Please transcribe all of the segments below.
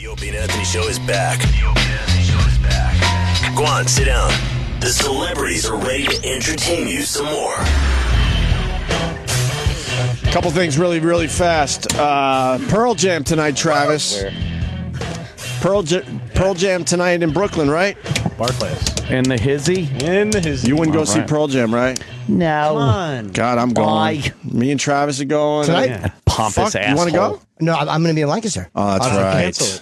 The Opie and Anthony Show is back. Go on, sit down. The celebrities are ready to entertain you some more. Couple things really fast. Pearl Jam tonight, Travis. Pearl Jam tonight in Brooklyn, right? Barclays. In the hizzy? You wouldn't go see Pearl Jam, right? No. Come on. God, I'm going. Me and Travis are going. Tonight? Yeah. Pompous asshole. You want to go? No, I'm going to be in Lancaster. Oh, that's Cancel right. it.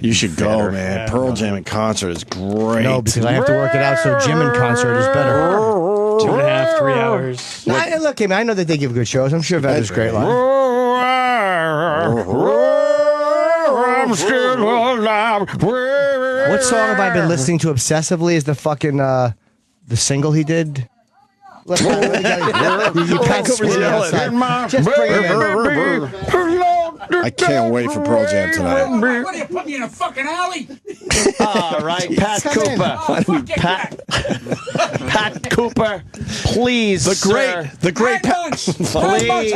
You should go, Better. man. Yeah, Pearl Jam in concert is great. No, because I have to work it out, so Jim in concert is better. 2.5, 3 hours. Nah, look, I know that they give good shows. I'm sure Vedder's great live. I'm still alive. What song have I been listening to obsessively? Is the fucking the single he did? You can't split it outside. Just bring it in. I can't wait for Pearl Jam tonight. What, do you put me in a fucking alley? All right, Pat Come in. Cooper. Oh, fuck you, Pat Cooper, please, The great. 9 months. 9 months.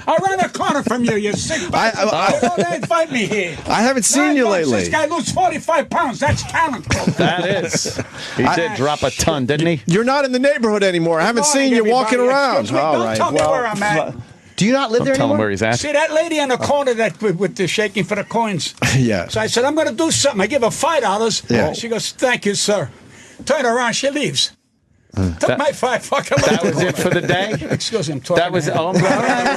I ran a corner from you, you sick bastard. You don't invite me here. I haven't seen 9 you months, lately. This guy lose 45 pounds. That's talent. That is. He did drop a ton, didn't he? You're not in the neighborhood anymore. I haven't seen you walking around. Excuse me, All don't right. tell me where I'm at. Do you not live there Tell him anymore? where he's at. See that lady in the corner that with the shaking for the coins? Yeah. So I said, I'm going to do something. I give her $5. Yeah. She goes, thank you, sir. Turn around, she leaves. Took my $5 fucking That was it for the day? Excuse me, I'm talking. That was. Oh, all right,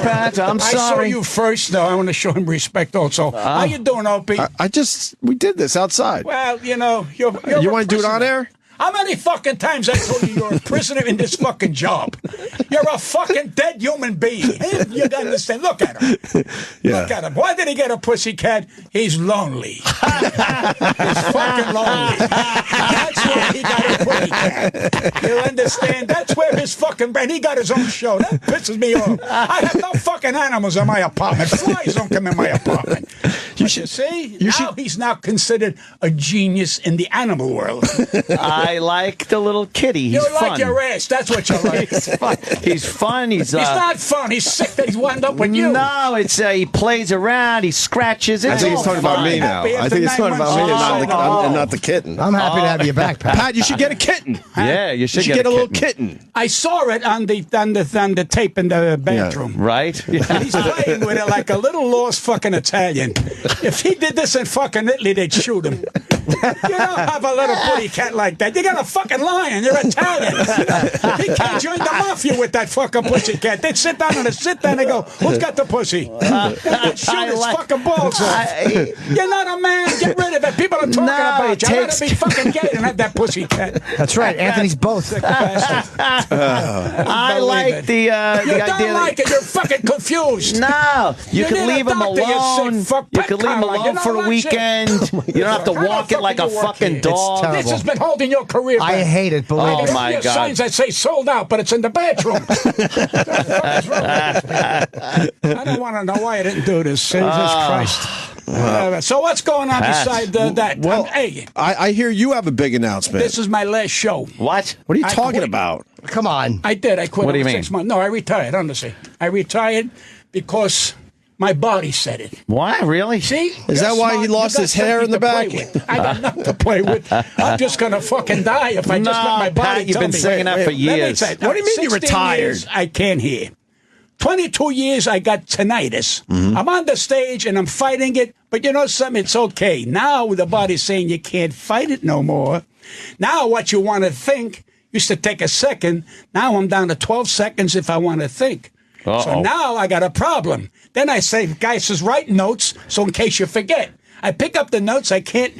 Pat. I'm I saw sorry. you first, though. I want to show him respect also. How you doing, Opie? We did this outside. Well, you know, you're You a want to do it on prisoner. air? How many fucking times I told you you're a prisoner in this fucking job? You're a fucking dead human being. You understand? Look at him. Yeah. Look at him. Why did he get a pussycat? He's lonely. He's fucking lonely. That's why he got a pussycat. You understand? That's where his fucking brain. He got his own show. That pisses me off. I have no fucking animals in my apartment. Flies don't come in my apartment. You see? He's now considered a genius in the animal world. I like the little kitty. He's You fun. like your ass. That's what you like. He's fun. He's fun. He's not fun. He's sick that he's wound up with you. No, it's he plays around. He scratches. I It's think he's all talking about fun. me now. Happy I think he's after talking 9 about me months. and not the kitten. I'm happy to have you back, Pat. Pat, you should get a kitten. Yeah, you You should, should get a little kitten. kitten. I saw it on the tape in the bathroom. Right? Yeah. He's playing with it like a little lost fucking Italian. If he did this in fucking Italy, they'd shoot him. You don't have a little kitty cat like that. You got a fucking lion. You're Italian. He can't join the mafia with that fucking pussy cat. They'd sit down and they go, who's got the pussy? They'd shoot his fucking balls off. You're not a man. Get rid of it. People are talking about you. I'd rather be fucking gay than have that pussy cat. That's right. Anthony's both. Sick bastard. I like the You idea don't that like it. You're fucking confused. no, you You can need a leave him doctor, you alone. sick fuck. You Pet can leave him Carla, you alone know for a that shit? weekend. You don't have to How the walk it fuck like do a you work fucking here? dog. terrible. This has been holding your career back. I hate it, believe Oh, me. my Your God. signs that say sold out, but it's in the bathroom. What the fuck is wrong with this? I don't want to know why I didn't do this. Jesus Christ. So what's going on Pat. beside that? Well, Hey, I hear you have a big announcement. this is my last show. What? What are you I talking quit. about? Come on. I did. I quit What do you over mean? 6 months. No, I retired, honestly. I retired because my body said it. What? Really? See? Is that You're why smart. he lost You got his hair something in the to play back? with. I got nothing to play with. I'm just going to fucking die if I just let my body Pat, you've tell been me. saying that for Let me years. say, What do you mean you're 16 retired? years, I can't hear. 22 years, I got tinnitus. I'm on the stage and I'm fighting it, but you know something? It's okay. Now the body's saying you can't fight it no more. Now what you want to think used to take a second. Now I'm down to 12 seconds if I want to think. So now I got a problem. Then I say, guy says, write notes, so in case you forget. I pick up the notes, I can't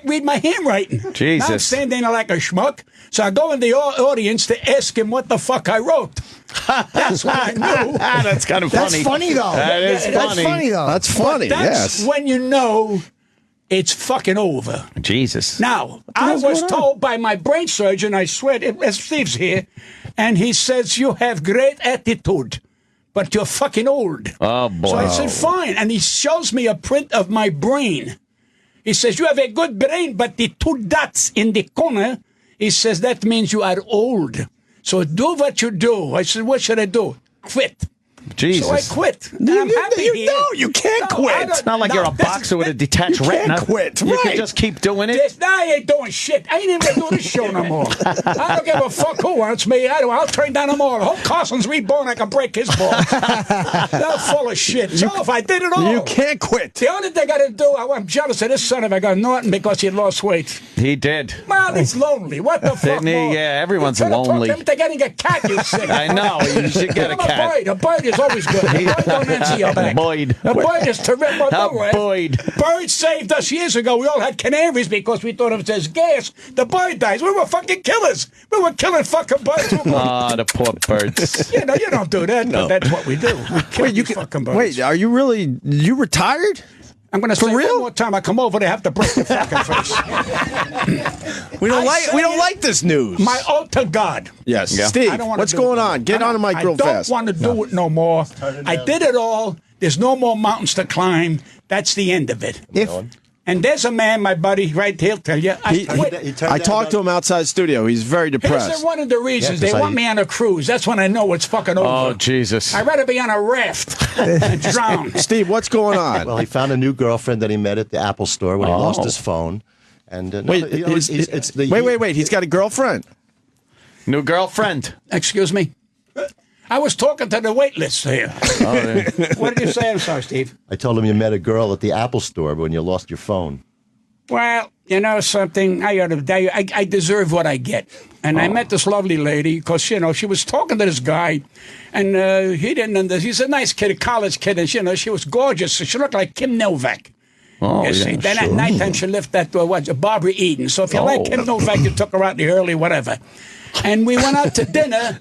read my handwriting. Jesus. Now I'm standing there like a schmuck. So I go in the audience to ask him what the fuck I wrote. That's what I knew. That's kind of funny. That's funny, though. That is That's funny. funny, though. That's funny. That's Yes. when you know it's fucking over. Jesus. Now, I was told by my brain surgeon, I swear, as Steve's here, and he says, you have great attitude, but you're fucking old. Oh, boy. So I said, fine. And he shows me a print of my brain. He says, you have a good brain, but the 2 dots in the corner, he says, that means you are old. So do what you do. I said, what should I do? Quit. Jesus. So I quit. And I'm happy here. No, you can't quit. It's not like you're a boxer with a detached retina. quit, You right. can just keep doing it. Now I ain't doing shit. I ain't even gonna do this show no more. I don't give a fuck who wants me. I'll turn down them all. I hope Carson's reborn. I can break his balls. They're full of shit. So if I did it all. You can't quit. The only thing I didn't do, I'm jealous of this son of a gun, Norton, because he lost weight. He did. Well, he's lonely. What the fuck? Didn't he? more? Yeah, everyone's You're gonna lonely. Talk to him, they're getting a cat, you sick. I know. You should get a cat. A bird is always good. A bird don't answer your back. Boyd. A bird is terrific. Boyd. Birds saved us years ago. We all had canaries because we thought if there's gas, the bird dies. We were fucking killers. We were killing fucking birds. Oh, the poor birds. You don't do that, but that's what we do. We kill these fucking birds. Wait, are you really? You retired? I'm going to say real? one more time. I come over, they have to break the fucking face. We don't like this news. My oath to God. Yes, Yeah. Steve. I don't wanna What's do going it. on? Get on the mic real fast. I don't want to do it no more. I did it all. There's no more mountains to climb. That's the end of it. And there's a man, my buddy, right here, he'll tell you. I talked to him outside the studio. He's very Here's depressed. one of the reasons Yeah, 'cause they want me on a cruise. That's when I know it's fucking over. Oh, Jesus. I'd rather be on a raft and drown. Steve, what's going on? Well, he found a new girlfriend that he met at the Apple store when he lost his phone. And Wait, it's the wait. He's got a girlfriend. New girlfriend. Excuse me. I was talking to the wait list here. Oh, yeah. What did you say? I'm sorry, Steve. I told him you met a girl at the Apple store when you lost your phone. Well, you know something? I deserve what I get. And I met this lovely lady because, she was talking to this guy, and he didn't understand. He's a nice kid, a college kid, and, she was gorgeous. So she looked like Kim Novak. Oh, You see, yeah, then at sure. night time she left that Barbara Eden. So if you like Kim Novak, you took her out in the early whatever. And we went out to dinner,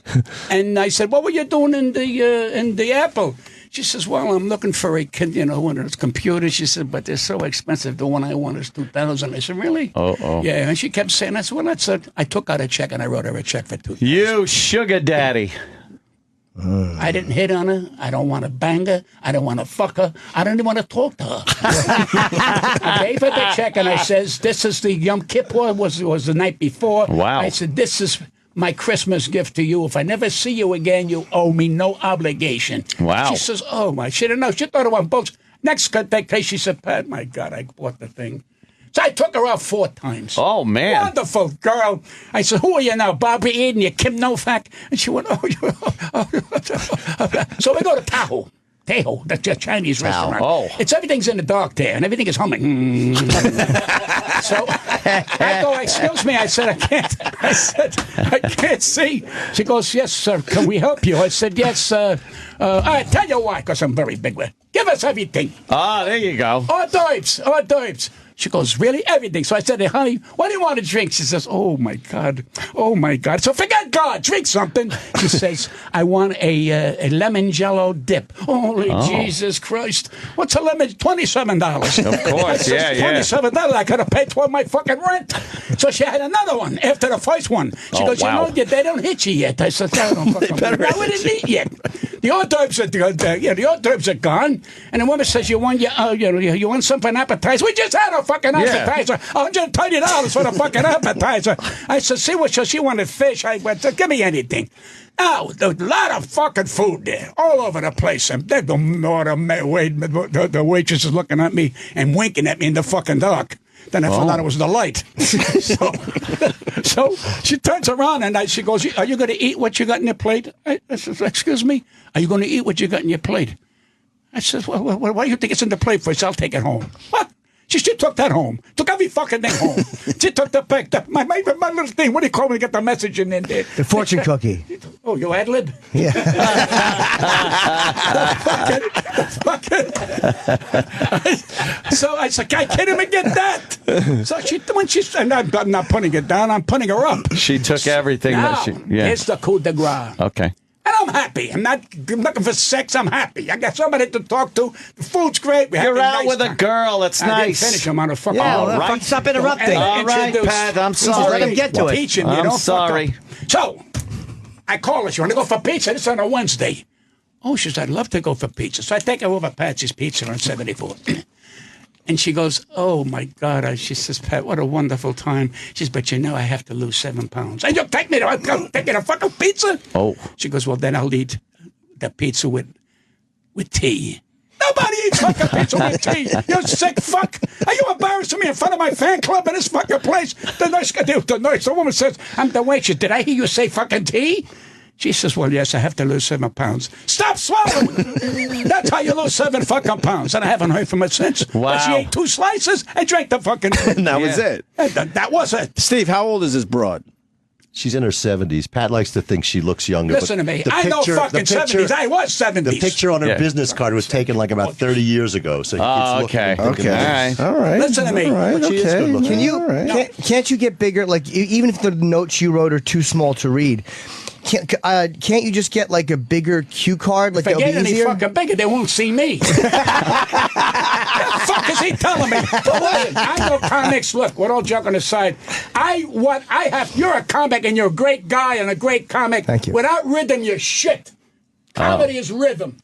and I said, "What were you doing in the Apple?" She says, "Well, I'm looking for a kid, one of those computers." She said, "But they're so expensive. The one I want is $2,000." I said, "Really?" Oh. Yeah, and she kept saying, "I said, well, that's it." I took out a check and I wrote her a check for $2,000. You sugar daddy. I didn't hit on her. I don't want to bang her. I don't want to fuck her. I don't even want to talk to her. I gave her the check and I says, "This is the Yom Kippur was the night before." Wow. I said, "This is my Christmas gift to you. If I never see you again, you owe me no obligation." Wow. She says, "Oh my!" She didn't know. She thought it was boats. Next day, she said, "Pat, my God, I bought the thing." So I took her out 4 times. Oh, man. Wonderful girl. I said, "Who are you now, Barbara Eden? You Kim Novak?" And she went, So we go to Tahoe. That's a Chinese restaurant. Oh. Everything's in the dark there, and everything is humming. So I go, "Excuse me," I said, I can't see. She goes, "Yes, sir, can we help you?" I said, "Yes, I tell you why, because I'm very big with it. Give us everything. Ah, there you go. Hors d'oeuvres. She goes, "Really? Everything?" So I said, "Hey, honey, what do you want to drink?" She says, "Oh, my God. So forget God. Drink something." She says, "I want a lemon jello dip." Holy Jesus Christ. What's a lemon? $27. Of course, yeah. $27. I could have paid toward my fucking rent. So she had another one after the first one. She goes, wow. They don't hit you yet. I said, "I don't fucking know. We didn't eat yet." The hors d'oeuvres are gone. And the woman says, "You want you want some for an appetizer?" We just had a fucking appetizer. $130 for the fucking appetizer. I said, "See what she wanted fish." I went, "Give me anything." Now, there's a lot of fucking food there, all over the place. And they don't know the waitress is looking at me and winking at me in the fucking dark. Then I found out it was the light. So she turns around and she goes, "Are you going to eat what you got in your plate?" I said, "Excuse me? Are you going to eat what you got in your plate?" I said, "Well, why do you think it's in the plate first? I'll take it home." What? She took that home. Took every fucking thing home. She took my little thing. What do you call me? Get the message in there. The fortune cookie. Oh, you ad-lib? Yeah. So I said, "I can't even get that." So and I'm not putting it down. I'm putting her up. She took everything Now, here's the coup de grace. Okay. And I'm happy. I'm not looking for sex. I'm happy. I got somebody to talk to. The food's great. You're out with a girl. It's I nice. didn't finish. I'm on a fucking. Yeah, all well, right. stop interrupting. All right, Pat, I'm sorry. Let him get to it. Teaching, I'm fuck sorry. up. So I call her. She want to go for pizza. This is on a Wednesday. Oh, she says, "I'd love to go for pizza." So I take her over Patsy's Pizza on 74. And she goes, "Oh, my God." She says, "Pat, what a wonderful time." She says, "But I have to lose 7 pounds." And you'll take me to fucking pizza? Oh. She goes, "Well, then I'll eat the pizza with with tea. Nobody eats fucking pizza with tea. You sick fuck. Are you embarrassing me in front of my fan club in this fucking place? The woman says, I'm the waitress. Did I hear you say fucking tea? She says, well, yes, I have to lose 7 pounds. Stop swallowing! That's how you lose 7 fucking pounds. And I haven't heard from her since. Wow. But she ate 2 slices and drank the fucking... And that was it. That was it. Steve, how old is this broad? She's in her 70s. Pat likes to think she looks younger. Listen to me. I know fucking 70s. I was 70s. The picture on her business card was taken like about 30 years ago. So it's okay. looking and thinking, All right. Listen to me. All right. But she is good looking. Can you? Can't you get bigger? Like even if the notes you wrote are too small to read, can't you just get like a bigger cue card? Like if I that'll get be any easier. fucking bigger, they won't see me. What the fuck is he telling me? Listen, I know comics. Look, we're all joking aside. You're a comic and you're a great guy and a great comic. Thank you. Without rhythm, you're shit. Comedy is rhythm.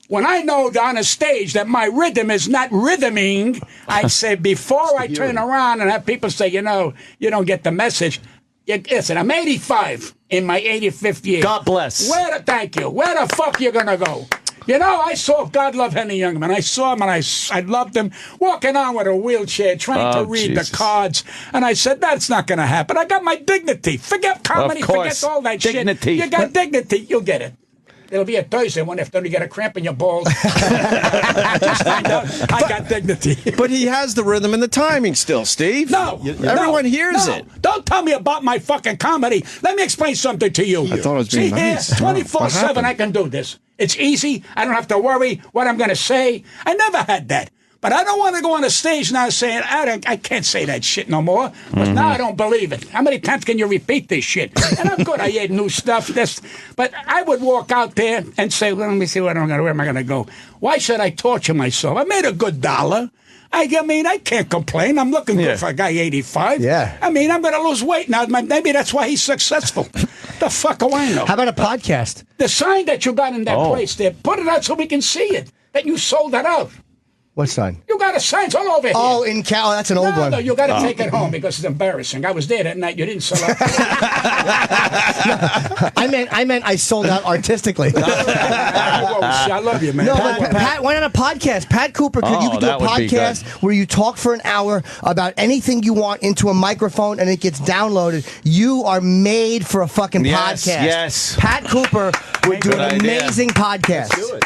When I know on a stage that my rhythm is not rhythming, I say before I turn around and have people say, you don't get the message. Listen, I'm 85 in my 85th year. God bless. Thank you. Where the fuck you gonna go? I saw God Love Henny Youngman. I saw him and I loved him walking on with a wheelchair, trying to read the cards. And I said, that's not going to happen. I got my dignity. Forget comedy. Of course. Forget all that Dignity. shit. You got dignity. You'll get it. It'll be a Thursday one after you get a cramp in your balls. Just find out I got dignity. But he has the rhythm and the timing still, Steve. No. Everyone hears it. Don't tell me about my fucking comedy. Let me explain something to you. I thought it was being nice. See, 24/7 What I can do this. It's easy. I don't have to worry what I'm going to say. I never had that. But I don't want to go on a stage now saying, I can't say that shit no more. But now I don't believe it. How many times can you repeat this shit? And I'm good. I ate new stuff. But I would walk out there and say, well, let me see where am I going to go? Why should I torture myself? I made a good $1. I mean, I can't complain. I'm looking good for a guy 85. Yeah. I mean, I'm going to lose weight now. Maybe that's why he's successful. The fuck do I know? How about a podcast? The sign that you got in that place there, put it out so we can see it. That you sold it out. What sign? You got a sign all over here. Oh, in Cal. That's an old one. No, you got to take it home because it's embarrassing. I was there that night. You didn't sell out. I meant I sold out artistically. I love you, man. No, Pat, why not a podcast? Pat Cooper, you could do a podcast where you talk for an hour about anything you want into a microphone and it gets downloaded. You are made for a fucking podcast. Yes. Pat Cooper would do an amazing podcast. Let's do it.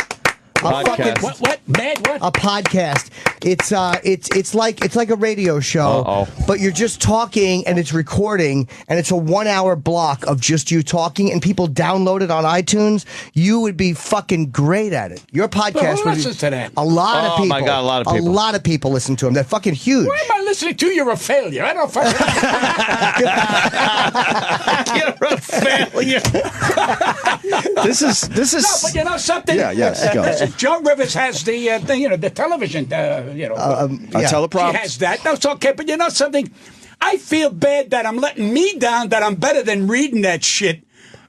What? Mad what? A podcast. It's like a radio show, but you're just talking and it's recording, and it's a 1 hour block of just you talking, and people download it on iTunes. You would be fucking great at it. Your podcast. Who listens to that? A lot of people. Oh my God, a lot of people. A lot of people listen to them. They're fucking huge. Why am I listening to? You're a failure. I don't fucking. You're a failure. This is. No, but you know something? Yeah, yes, go. Listen, Joan Rivers has the thing, the television, A teleprompter. She has that. That's okay, but you know something? I feel bad that I'm letting me down, that I'm better than reading that shit.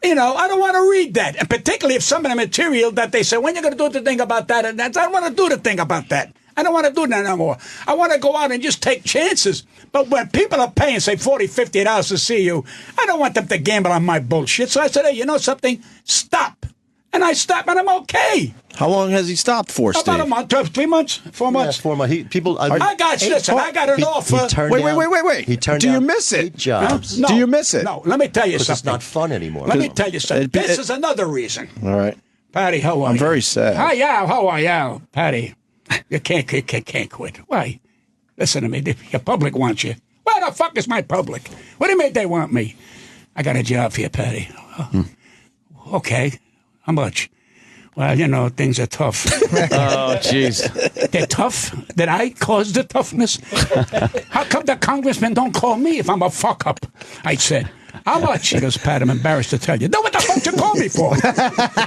I don't want to read that. And particularly if some of the material that they say, when you're going to do the thing about that and that, I don't want to do the thing about that. I don't want to do that no more. I want to go out and just take chances. But when people are paying, say, $40, $50 to see you, I don't want them to gamble on my bullshit. So I said, hey, you know something? Stop. And I stopped, and I'm okay. How long has he stopped for, Steve? About a month, 3 months, 4 months. Yeah, 4 months. I got an offer. Wait. He turned Do you down miss it? 8 jobs. No, Do you miss it? No, let me tell you Because something. it's not fun anymore. Let me tell you something. This is another reason. All right. Patty, how are you? I'm very sad. Hi, how are you, Patty? You can't quit. Why? Listen to me. Your public wants you. Where the fuck is my public? What do you mean they want me? I got a job for you, Patty. Okay. How much? Well, things are tough. Oh, jeez. They're tough? Did I cause the toughness? How come the congressman don't call me if I'm a fuck-up? I said, how much? He goes, Pat, I'm embarrassed to tell you. No, what the fuck you call me for?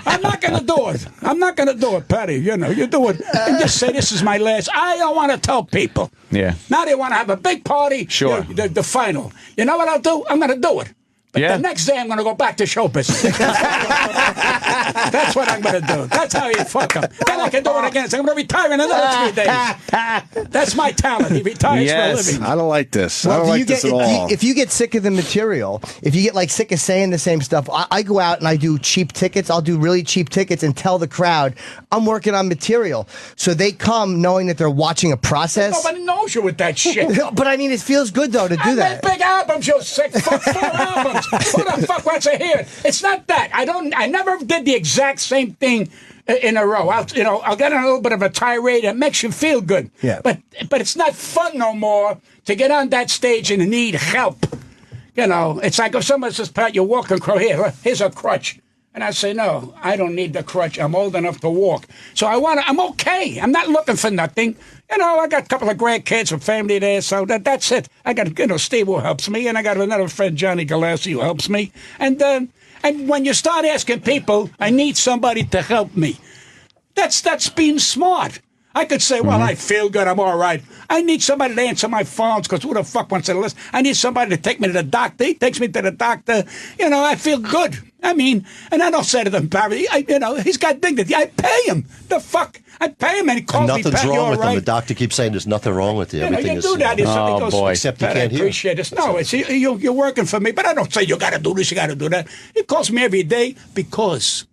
I'm not going to do it. I'm not going to do it, Patty. You do it. And just say this is my last. I don't want to tell people. Yeah. Now they want to have a big party. Sure. The final. You know what I'll do? I'm going to do it. But Yeah. the next day, I'm going to go back to show business. That's what I'm going to do. That's how you fuck him. Then I can do it again. So I'm going to retire in another 3 days. That's my talent. He retires for a living. I don't like this. I Well, don't do like you this get, at all. if you get sick of the material, if you get like sick of saying the same stuff, I go out and I do cheap tickets. I'll do really cheap tickets and tell the crowd I'm working on material. So they come knowing that they're watching a process. Nobody knows you with that shit. But I mean, it feels good though to do I that. made big albums, you sick fuck. 4 albums. Who the fuck wants to hear it? It's not that. I never did the exact same thing in a row. I'll get on a little bit of a tirade. It makes you feel good. Yeah. But it's not fun no more to get on that stage and need help. It's like if someone says, Pat, you're walking, here's a crutch. And I say, no, I don't need the crutch. I'm old enough to walk. So I'm okay. I'm not looking for nothing. I got a couple of grandkids and family there, so that's it. I got, Steve who helps me, and I got another friend, Johnny Galassi, who helps me. And when you start asking people, I need somebody to help me, that's being smart. I could say, well, I feel good, I'm all right. I need somebody to answer my phones, because who the fuck wants to listen? I need somebody to take me to the doctor. He takes me to the doctor. I feel good. I mean, and I don't say to them, Barry, he's got dignity. I pay him. The fuck? I pay him, and he calls me, Nothing's Pat, you're wrong all with him. right. The doctor keeps saying there's nothing wrong with you. Everything you is. do that. If somebody goes, boy. Except you Pat, I can't hear. appreciate this. No, it's you're working for me, but I don't say you got to do this, you got to do that. He calls me every day because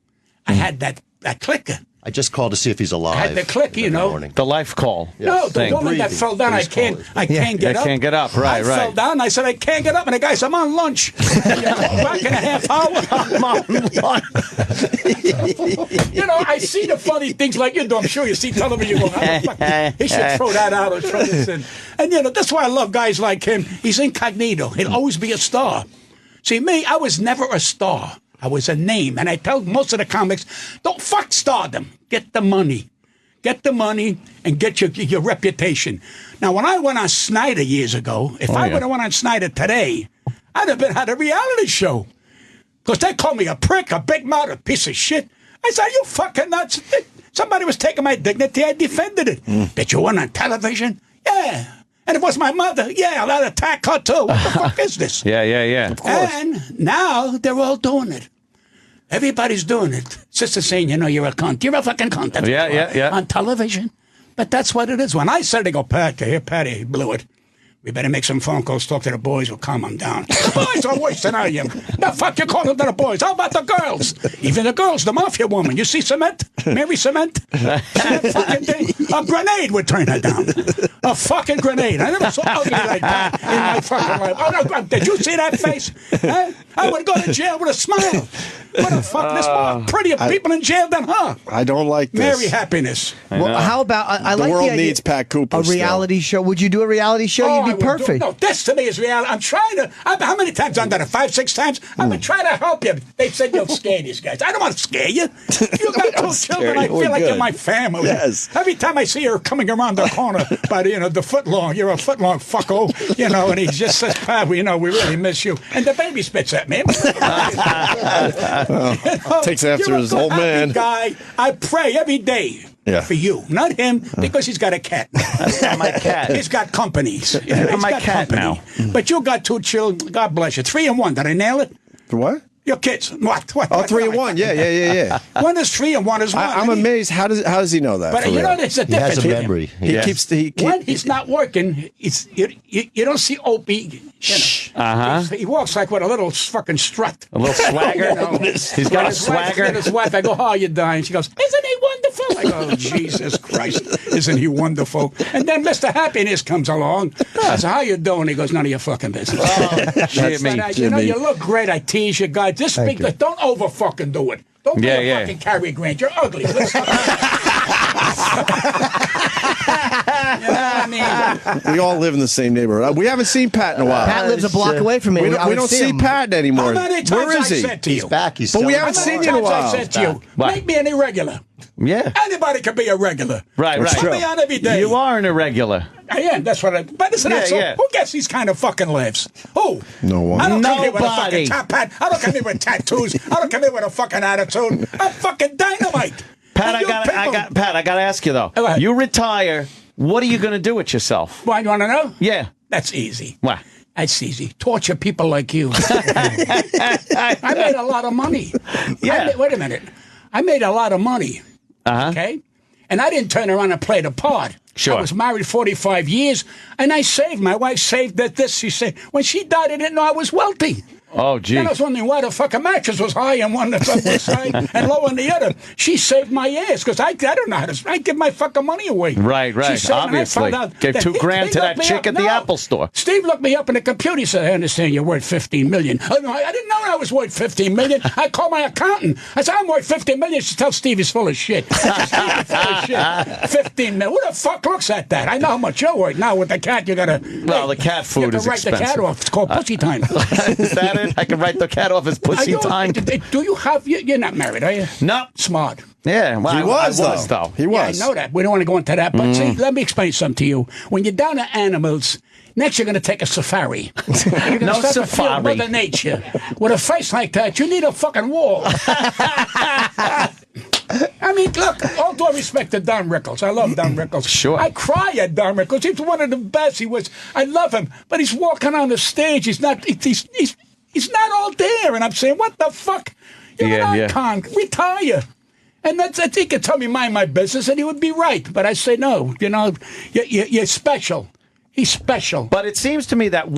I had that clicker. I just called to see if he's alive. I had the click, in the morning. The life call. No, the thing. woman that Breathing. fell down, I Please can't call get up. I can't get up. Right, I fell right. down. I said, I can't get up. And the guy said, I'm on lunch. Back in a half hour. I'm on lunch. I see the funny things like you do. I'm sure you see television. You go, how the fuck? He should throw that out or throw this in. And, that's why I love guys like him. He's incognito. He'll always be a star. See, me, I was never a star. I was a name. And I tell most of the comics, don't fuck stardom. Get the money. Get the money and get your reputation. Now, when I went on Snyder years ago, if I would have went on Snyder today, I'd have had a reality show. Because they called me a prick, a big mouth, a piece of shit. I said, you fucking nuts. Somebody was taking my dignity. I defended it. But you went on television? Yeah. And it was my mother. Yeah, I'll attack her too. What the fuck is this? Yeah. Of course. And now they're all doing it. Everybody's doing it. Sister saying, you're a cunt. You're a fucking cunt. That's what you are. Yeah. On television. But that's what it is. When I said, they go, Patty blew it. We better make some phone calls, talk to the boys, we'll calm them down. The boys are worse than I am. No, fuck, you call them to the boys. How about the girls? Even the girls, the mafia woman. You see Cement? Mary Cement? That fucking thing. A grenade would turn her down. A fucking grenade. I never saw ugly like that in my fucking life. Oh, no, did you see that face? Huh? I would go to jail with a smile. What the fuck? There's more prettier people in jail than her. I don't like this. Mary Happiness. Well, how about I The like world the idea, needs Pat Cooper a reality show. Would you do a reality show? I You'd would be perfect. No, this to me is reality. I'm trying to. How many times I've done it? 5, 6 times? I've been trying to help you. They said you'll scare these guys. I don't want to scare you. You got 2 children. I We're feel like you're good. my family. Yes. Every time I see her coming around the corner by the footlong, you're a footlong fucko, and he just says, Pat, we really miss you. And the baby spits at me. Takes after you're a his good, old happy man. guy. I pray every day. Yeah. For you, not him, because he's got a cat. That's not my cat. He's got companies. I'm He's my got cat company. But you got 2 children. God bless you. 3 and 1. Did I nail it? What? Your kids. What? Oh, 3 and 1. Yeah. One is 3 and 1 is 1. I'm amazed. How does he know that? But for you real? know, there's a He has difference. a memory. He keeps. When he's not working, you don't see Opie. He walks like with a little fucking strut. A little swagger. He's got a swagger. His wife, I go, how are you dying? She goes, isn't he wonderful? I go, Jesus Christ, isn't he wonderful? And then Mr. Happiness comes along. I said, how you doing? He goes, none of your fucking business. Jimmy. But, you look great. I tease you guys. Just speak. Don't over fucking do it. Don't be a fucking Cary Grant. You're ugly. Listen. You know what I mean? We all live in the same neighborhood. We haven't seen Pat in a while. Pat lives a block away from me. We don't see him. Pat anymore. How many times Where is I he? said to you? He's back. He's But we selling haven't How seen many you in a times I while. said to you, What? make me an irregular. Yeah. Anybody can be a regular. Right. Put me on every day. You are an irregular. I am. That's what I. But isn't that so? Yeah. Who gets these kind of fucking laughs? Who? No one. I don't come here with a Nobody. fucking top hat. I don't come here with tattoos. I don't come here with a fucking attitude. I'm fucking dynamite. Pat, And you I got to ask you though. Go ahead. You retire. What are you going to do with yourself? Why, you want to know? Yeah. That's easy. What? That's easy. Torture people like you. I made a lot of money. Yeah. Wait a minute. I made a lot of money. Uh-huh. Okay? And I didn't turn around and play the part. Sure. I was married 45 years, and I saved. My wife saved this. She said, when she died, I didn't know I was wealthy. Oh, gee. And I was wondering why the fucking mattress was high on one side and low on the other. She saved my ass because I don't know how to. I give my fucking money away. Right. She saved, Obviously. Gave $2,000 to that chick at the Apple store. Steve looked me up in the computer. He said, I understand you're worth $15 million. I didn't know I was worth $15 million. I called my accountant. I said, I'm worth $15 million. She tells Steve he's full of shit. I said, Steve, full of shit. $15 million. Who the fuck looks at that? I know how much you're worth. Now with the cat, you got to. Well, the cat food is expensive. You have to write the cat off. It's called pussy time. Is that it? I can write the cat off as pussy time. Do you have? You're not married, are you? No. Smart. Yeah, well, He was, though. He was. Yeah, I know that. We don't want to go into that. But see, let me explain something to you. When you're down to animals, next you're going to take a safari. You're going No to start to feel safari. Mother Nature. With a face like that, you need a fucking wall. I mean, look, all due respect to Don Rickles. I love Don Rickles. Sure. I cry at Don Rickles. He's one of the best. I love him. But he's walking on the stage. He's not not all there. And I'm saying, what the fuck? You're an icon. Retire. And I think he could tell me mind my business, and he would be right. But I say, no, you're special. He's special. But it seems to me that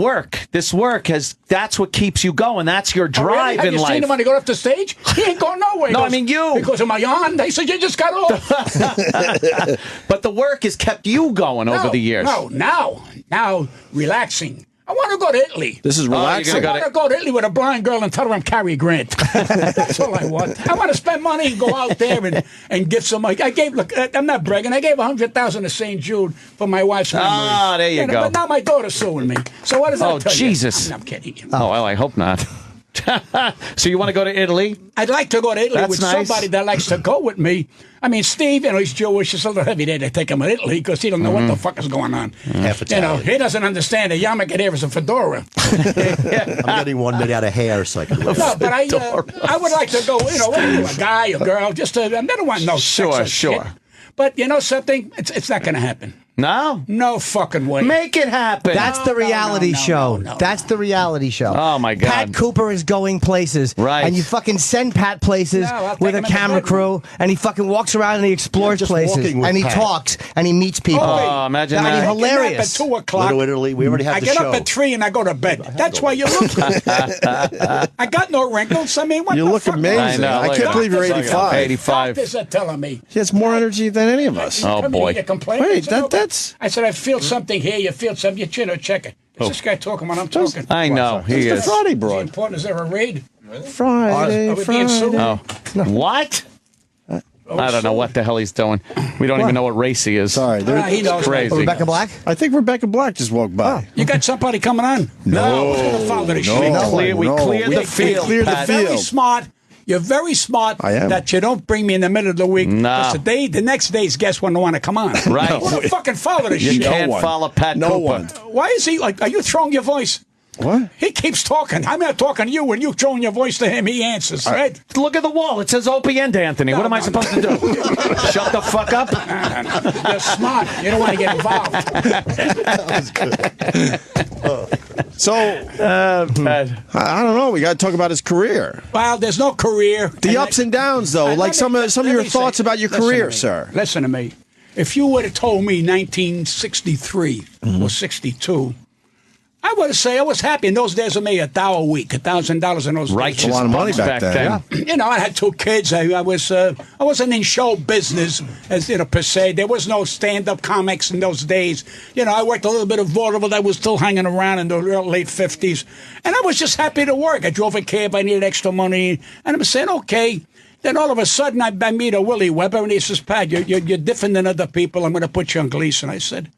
this work that's what keeps you going. That's your drive Have in you life. seen him when he got off the stage? He ain't going nowhere. No, I mean you. Because of my yawn. They said, you just got off. But the work has kept you going over the years. No, now, relaxing. I want to go to Italy. This is relaxing. I want to go to Italy with a blind girl and tell her I'm Cary Grant. That's all I want. I want to spend money and go out there and give some money. I'm not bragging. I gave $100,000 to St. Jude for my wife's memory. Ah, there you go. But now my daughter's suing me. So what does that tell Jesus. you? I'm kidding you. Oh, well, I hope not. So you want to go to Italy? I'd like to go to Italy with nice. somebody that likes to go with me. I mean, Steve, he's Jewish. It's a little heavy day to take him to Italy because he don't know what the fuck is going on. Half Italian. He doesn't understand a yarmulke there is a fedora. I'm getting one made out of hair so I can wear it. No, but I would like to go, a guy, a girl, I don't want no sex or Sure. shit. But you know something? It's not going to happen. No? No fucking way. Make it happen. That's the reality show. no. That's the reality show. Oh, my God. Pat Cooper is going places. Right. And you fucking send Pat places No, I'll with take a him in the camera bedroom. crew, and he fucking walks around and he explores just places. walking with And he Pat. talks, and he meets people. Oh, imagine I mean, that. hilarious. I get up at 2 o'clock. Go to Italy. We already have I the get show. up at 3 and I go to bed. That's why you look good. I got no wrinkles. I mean, what You the look fuck? amazing. I know, I look can't at believe you're Doctors are- 85. 85. Doctors are telling me. He has more energy than any of us. Oh, Come in boy. here, complain. Wait, I said, "No." that's- I said, I feel something here. You feel something. You check it. Is this guy talking when I'm talking? I know. He It's the is. Friday Is it broad. important? Is there a raid? Friday, Are we being sued? Friday. Oh. What? I don't know what the hell he's doing. We don't even know what race he is. Sorry. He knows. Crazy. Rebecca Black? I think Rebecca Black just walked by. You got somebody coming on? No. We We cleared the field. cleared the Pat. field. Very smart. You're very smart I am. that you don't bring me in the middle of the week. No. Because the next day's guest wouldn't want to come on. Right. Who the fucking follow this You shit? can't one. follow Pat No Cooper. one. Why is he like, are you throwing your voice? What? He keeps talking. I'm not talking to you. When you throwing your voice to him, he answers, right? Look at the wall. It says Opie and Anthony. What am I supposed to do? Shut the fuck up? You're smart. You don't want to get involved. So, I don't know. We got to talk about his career. Well, there's no career. The ups and downs, though. Like some of your thoughts about your career, sir. Listen to me. If you would have told me 1963 or 62, I would have said I was happy. In those days, I made $1,000 a week, $1,000 in those Righteous days. A lot of money bucks back then. You know, I had 2 kids. I wasn't in show business, as per se. There was no stand-up comics in those days. You know, I worked a little bit of vaudeville that was still hanging around in the late 50s. And I was just happy to work. I drove a cab. I needed extra money. And I'm saying, okay. Then all of a sudden, I meet a Willie Weber, and he says, Pat, you're different than other people. I'm going to put you on Gleason. I said,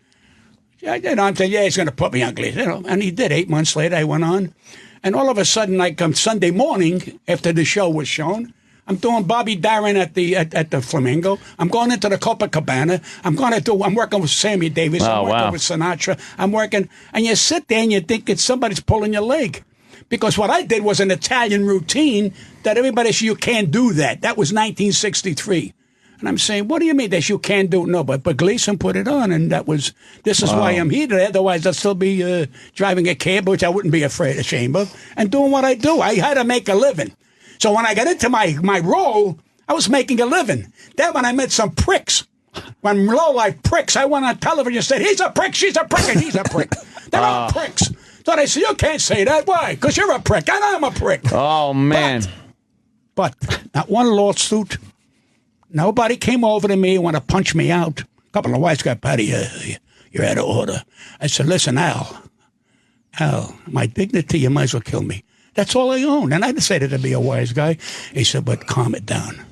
yeah, I'm saying, yeah, he's going to put me on Gleason. And he did. 8 months later, I went on. And all of a sudden, like Sunday morning, after the show was shown, I'm doing Bobby Darin at the Flamingo. I'm going into the Copacabana. I'm working with Sammy Davis. I'm working with Sinatra. I'm working. And you sit there and you think it's somebody's pulling your leg. Because what I did was an Italian routine that everybody said, you can't do that. That was 1963. And I'm saying, what do you mean that you can't do it? No, but Gleason put it on, and this is why I'm here today. Otherwise, I'd still be driving a cab, which I wouldn't be ashamed of, and doing what I do. I had to make a living. So when I got into my role, I was making a living. Then when I met some pricks, when low-life pricks, I went on television and said, he's a prick, she's a prick, and he's a prick. They're all pricks. So they said, you can't say that. Why? Because you're a prick, and I'm a prick. Oh, man. But not one lawsuit. Nobody came over to me and want to punch me out. A couple of wives got, Patty, you're out of order. I said, listen, Al, my dignity, you might as well kill me. That's all I own. And I decided to be a wise guy. He said, but calm it down.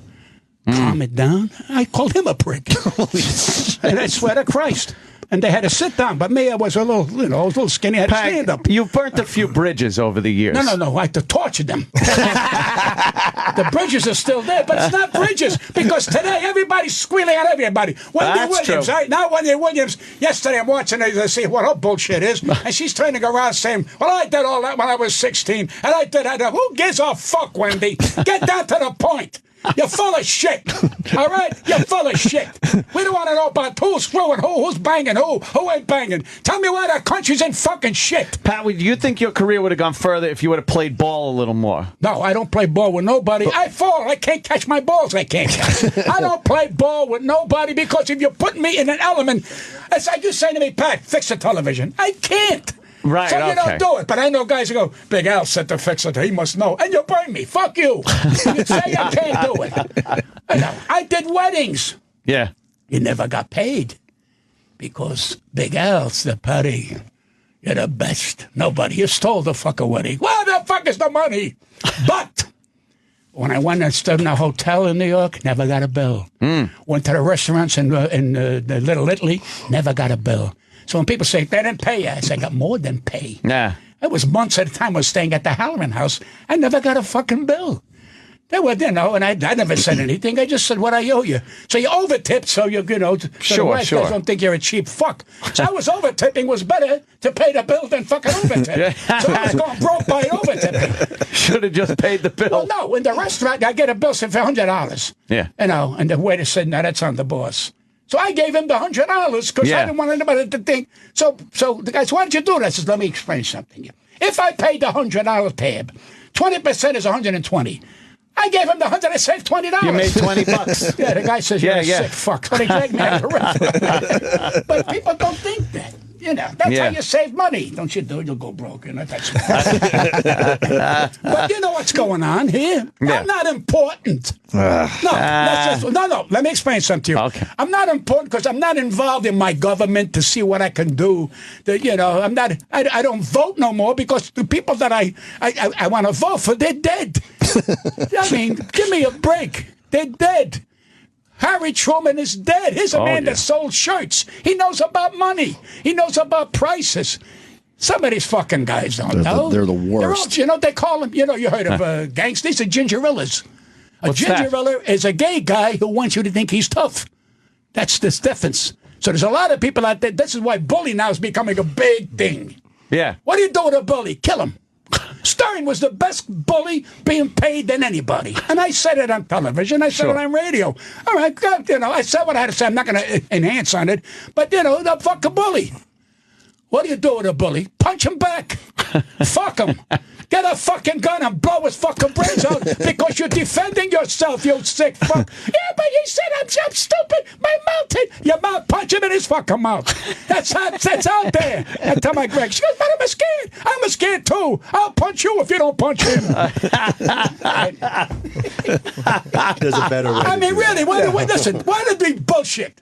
Calm it down? I called him a prick. And I swear to Christ. And they had to sit down. But me, I was a little skinny. I had to stand up. You burnt a few bridges over the years. No. I had to torture them. The bridges are still there, but it's not bridges. Because today, everybody's squealing at everybody. Wendy Williams, true. right? Now Wendy Williams, yesterday I'm watching her to see what her bullshit is. And she's turning around saying, well, I did all that when I was 16. And I did that. Who gives a fuck, Wendy? Get down to the point. You're full of shit. All right? You're full of shit. We don't want to know about who's screwing who's banging who ain't banging. Tell me why the country's in fucking shit. Pat, do you think your career would have gone further if you would have played ball a little more? No, I don't play ball with nobody. I fall. I can't catch my balls. I can't catch. I don't play ball with nobody because if you put me in an element, it's like you saying to me, Pat, fix the television. I can't. Right, so you don't do it. But I know guys who go, Big Al said to fix it. He must know. And you burn me. Fuck you. You say I can't do it. I did weddings. Yeah. You never got paid because Big Al said, Patty, you're the best. Nobody. You stole the fucking wedding. Where the fuck is the money? But when I went and stayed in a hotel in New York, never got a bill. Went to the restaurants in the Little Italy, never got a bill. So when people say, they didn't pay you, I say, I got more than pay. Yeah. It was months at a time. I was staying at the Halloran House. I never got a fucking bill. They were, and I never said anything. I just said what I owe you. So you over-tipped, so so the wife guys don't think you're a cheap fuck. So I was over-tipping was better to pay the bill than fucking over-tip. So I was going broke by over-tipping. Should have just paid the bill. Well, no, in the restaurant, I get a bill for $100. Yeah. And the waiter said, no, that's on the boss. So I gave him the $100 because I didn't want anybody to think. So the guy said, why did you do that? I said, let me explain something. If I paid the $100 tab, 20% is $120. I gave him the $100. I saved $20. You made $20. Yeah, the guy says, you're a sick fuck. So they dragged me out of the restaurant. But people don't think that. That's how you save money. Don't you do it, you'll go broke. That's But you know what's going on here? I'm not important. No, let me explain something to you. Okay. I'm not important because I'm not involved in my government to see what I can do. I'm not. I don't vote no more because the people that I want to vote for, they're dead. I mean, give me a break. They're dead. Harry Truman is dead. He's a man that sold shirts. He knows about money. He knows about prices. Some of these fucking guys don't know. They're the worst. They're all, they call them, you heard of gangsters, gingerillas. Gingerilla is a gay guy who wants you to think he's tough. That's the difference. So there's a lot of people out there. This is why bully now is becoming a big thing. Yeah. What do you do with a bully? Kill him. Stern was the best bully being paid than anybody. And I said it on television. I said it on radio. All right, I said what I had to say. I'm not going to enhance on it. But, the fucking bully. What do you do with a bully? Punch him back. Fuck him. Get a fucking gun and blow his fucking brains out because you're defending yourself, you sick fuck. Yeah, but he said I'm stupid. My mouth, your mouth, punch him in his fucking mouth. That's out there. I tell my Greg, she goes, but I'm scared. I'm scared too. I'll punch you if you don't punch him. There's a better way. I mean, really, listen, why did we bullshit?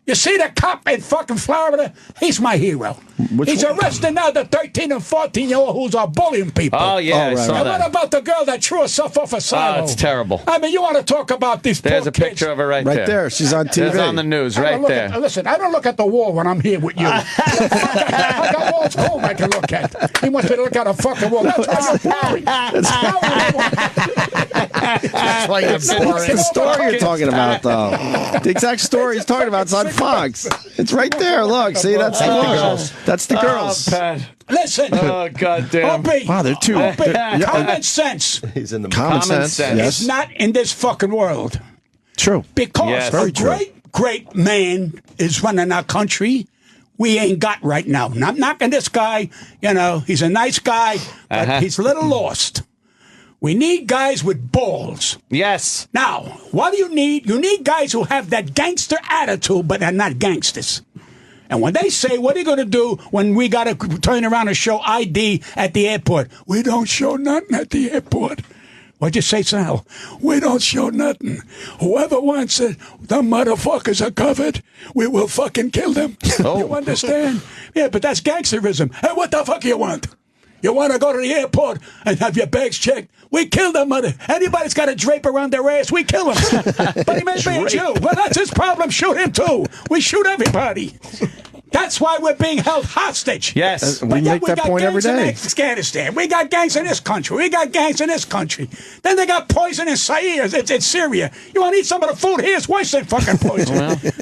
You see the cop in fucking Florida? He's my hero. He's arresting now the 13 and 14-year-old who's are bullying people. Oh, yeah, I saw and that. what about the girl that threw herself off a silo? Oh, it's terrible. I mean, you want to talk about these There's poor a picture kids. of her right there. She's on TV. It's on the news right there. Listen, I don't look at the wall when I'm here with you. I got walls home I can look at. He wants me to look at a fucking wall. That's why you're boring. That's why you're What's the story you're talking about, though? The exact story he's talking about is on Fox. It's right there. Look, see, that's the girls. That's the girls. Pat. Listen. Oh, goddamn. Opie. Wow, they're two. Opie, common sense. He's in the Common sense. sense. Yes. It's not in this fucking world. True. Because Yes. a Very true. great man is running our country. We ain't got right now. Not knocking this guy. You know, he's a nice guy, but he's a little lost. We need guys with balls. Yes. Now, what do you need? You need guys who have that gangster attitude, but are not gangsters. And when they say, what are you going to do when we got to turn around and show ID at the airport? We don't show nothing at the airport. What'd you say, Sal? We don't show nothing. Whoever wants it, the motherfuckers are covered. We will fucking kill them. You understand? Yeah, but that's gangsterism. Hey, what the fuck you want? You want to go to the airport and have your bags checked? We kill them, mother. Anybody's got a drape around their ass, we kill him. But he may be a Jew. Well, that's his problem. Shoot him, too. We shoot everybody. That's why we're being held hostage. Yes. We make that point every day. In Afghanistan. We got gangs in this country. We got gangs in this country. Then they got poison in Syria. It's Syria. You want to eat some of the food here? It's worse than fucking poison.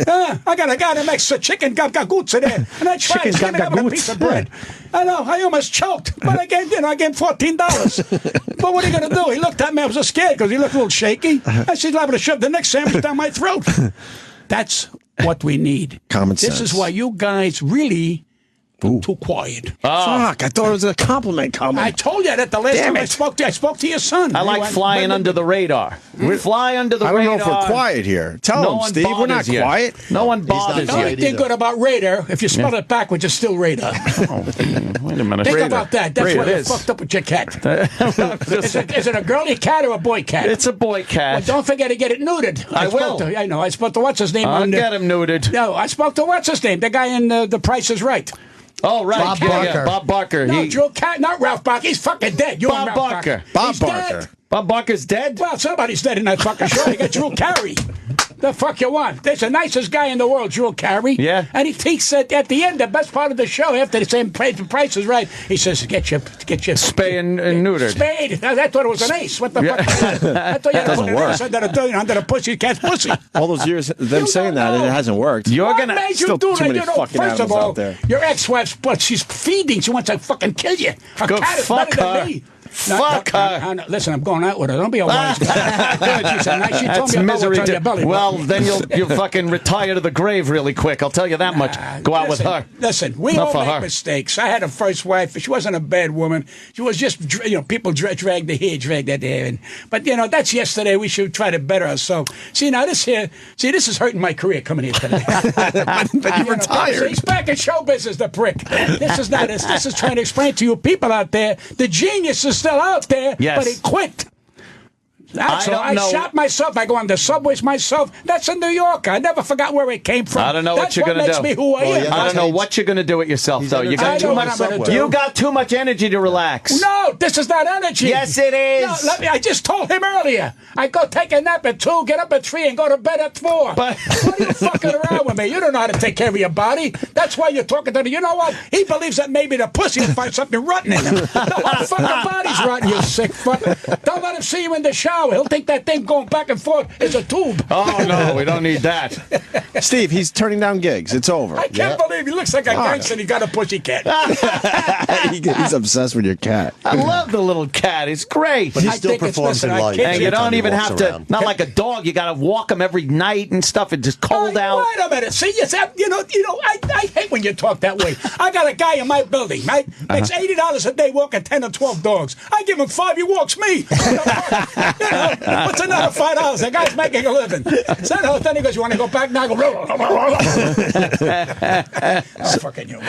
I got a guy that makes chicken gagagoots in there. And I tried to give him a piece of bread. I know. I almost choked. But I gave him $14. But what are you going to do? He looked at me. I was so scared because he looked a little shaky. I said, liable to shove the next sandwich down my throat. That's what we need. Common sense. This is why you guys really too quiet. Fuck, I thought it was a compliment coming. I told you that the last Damn time I it. spoke to you. I spoke to your son. I like flying under the radar. Fly under the I don't radar. know if we're quiet here. Tell No him, one Steve. We're not bothers you. quiet. No one bothers The you. only thing good about radar, if you spell it backwards, it's still radar. Wait a minute. Think about that. That's why It you is. fucked up with your cat. Is it a girly cat or a boy cat? It's a boy Well, cat. don't forget to get it neutered. I will. I know. I spoke to what's his name. I'll get him neutered. No, I spoke to what's his name. The guy in The Price is Right. Oh, right. Bob Barker. Bob Barker. No, Drew Cat, not Ralph Barker. He's fucking dead. You Bob and Ralph Barker. Bob He's Barker. dead. Bob Barker's dead? Well, somebody's dead in that fucking show. You got Drew Carey. The fuck you want? There's the nicest guy in the world, Drew Carey. Yeah. And he said at the end, the best part of the show, after the same Price is Right, he says, get your Spay and neutered. Spade. I thought it was an ace. What the fuck? I thought you had to put an ace under the pussy cat's pussy. All those years, them saying that, and it hasn't worked. You're What gonna made you still do too that? many You know, fucking first of animals all, out there. your ex-wife's, but she's feeding. She wants to fucking kill you. A Go cat is fuck better her. than me. Fuck her. Listen, I'm going out with her. Don't be a wise guy. Good, she's a nice. She told That's me about misery. what's on your belly. Well, then you'll fucking retire to the grave really quick. I'll tell you that much. Go out with her. Listen, we Not all for make her. mistakes. I had a first wife. She wasn't a bad woman. She was just, people drag the hair, drag that hair. But, that's yesterday. We should try to better ourselves. See, now this is hurting my career coming here today. But you retired. He's back in show business, the prick. This is not this. This is trying to explain to you people out there, the genius is still out there, Yes. but he quit. That's all. I shot myself. I go on the subways myself. That's in New York. I never forgot where it came from. I don't know That's what you're going to do. Makes me who I am. I don't know what you're going to do with yourself, though. You got I too know much. what I'm gonna do. You got too much energy to relax. No, this is not energy. Yes, it is. No, I just told him earlier. I go take a nap at 2, get up at 3, and go to bed at 4. But- what are you fucking around with me? You don't know how to take care of your body. That's why you're talking to me. You know what? He believes that maybe the pussy will find something rotten in him. No, the fucking body's rotten, you sick fuck. Don't let him see you in the shower. He'll think that thing going back and forth is a tube. Oh, no, we don't need that. Steve, he's turning down gigs. It's over. I can't believe he looks like a gangster and he got a pussy cat. He's obsessed with your cat. I love the little cat. It's great. But he I still think it's- performs listen, in I life. kid And you you don't Anytime he even walks have to, around. not like a dog, you got to walk him every night and stuff. It just cold out. Wait a minute. See, I hate when you talk that way. I got a guy in my building, right? Makes $80 a day walking 10 or 12 dogs. I give him 5, he walks me. What's another $5? The guy's making a living. So then he goes, you want to go back now? I go, oh, fucking you.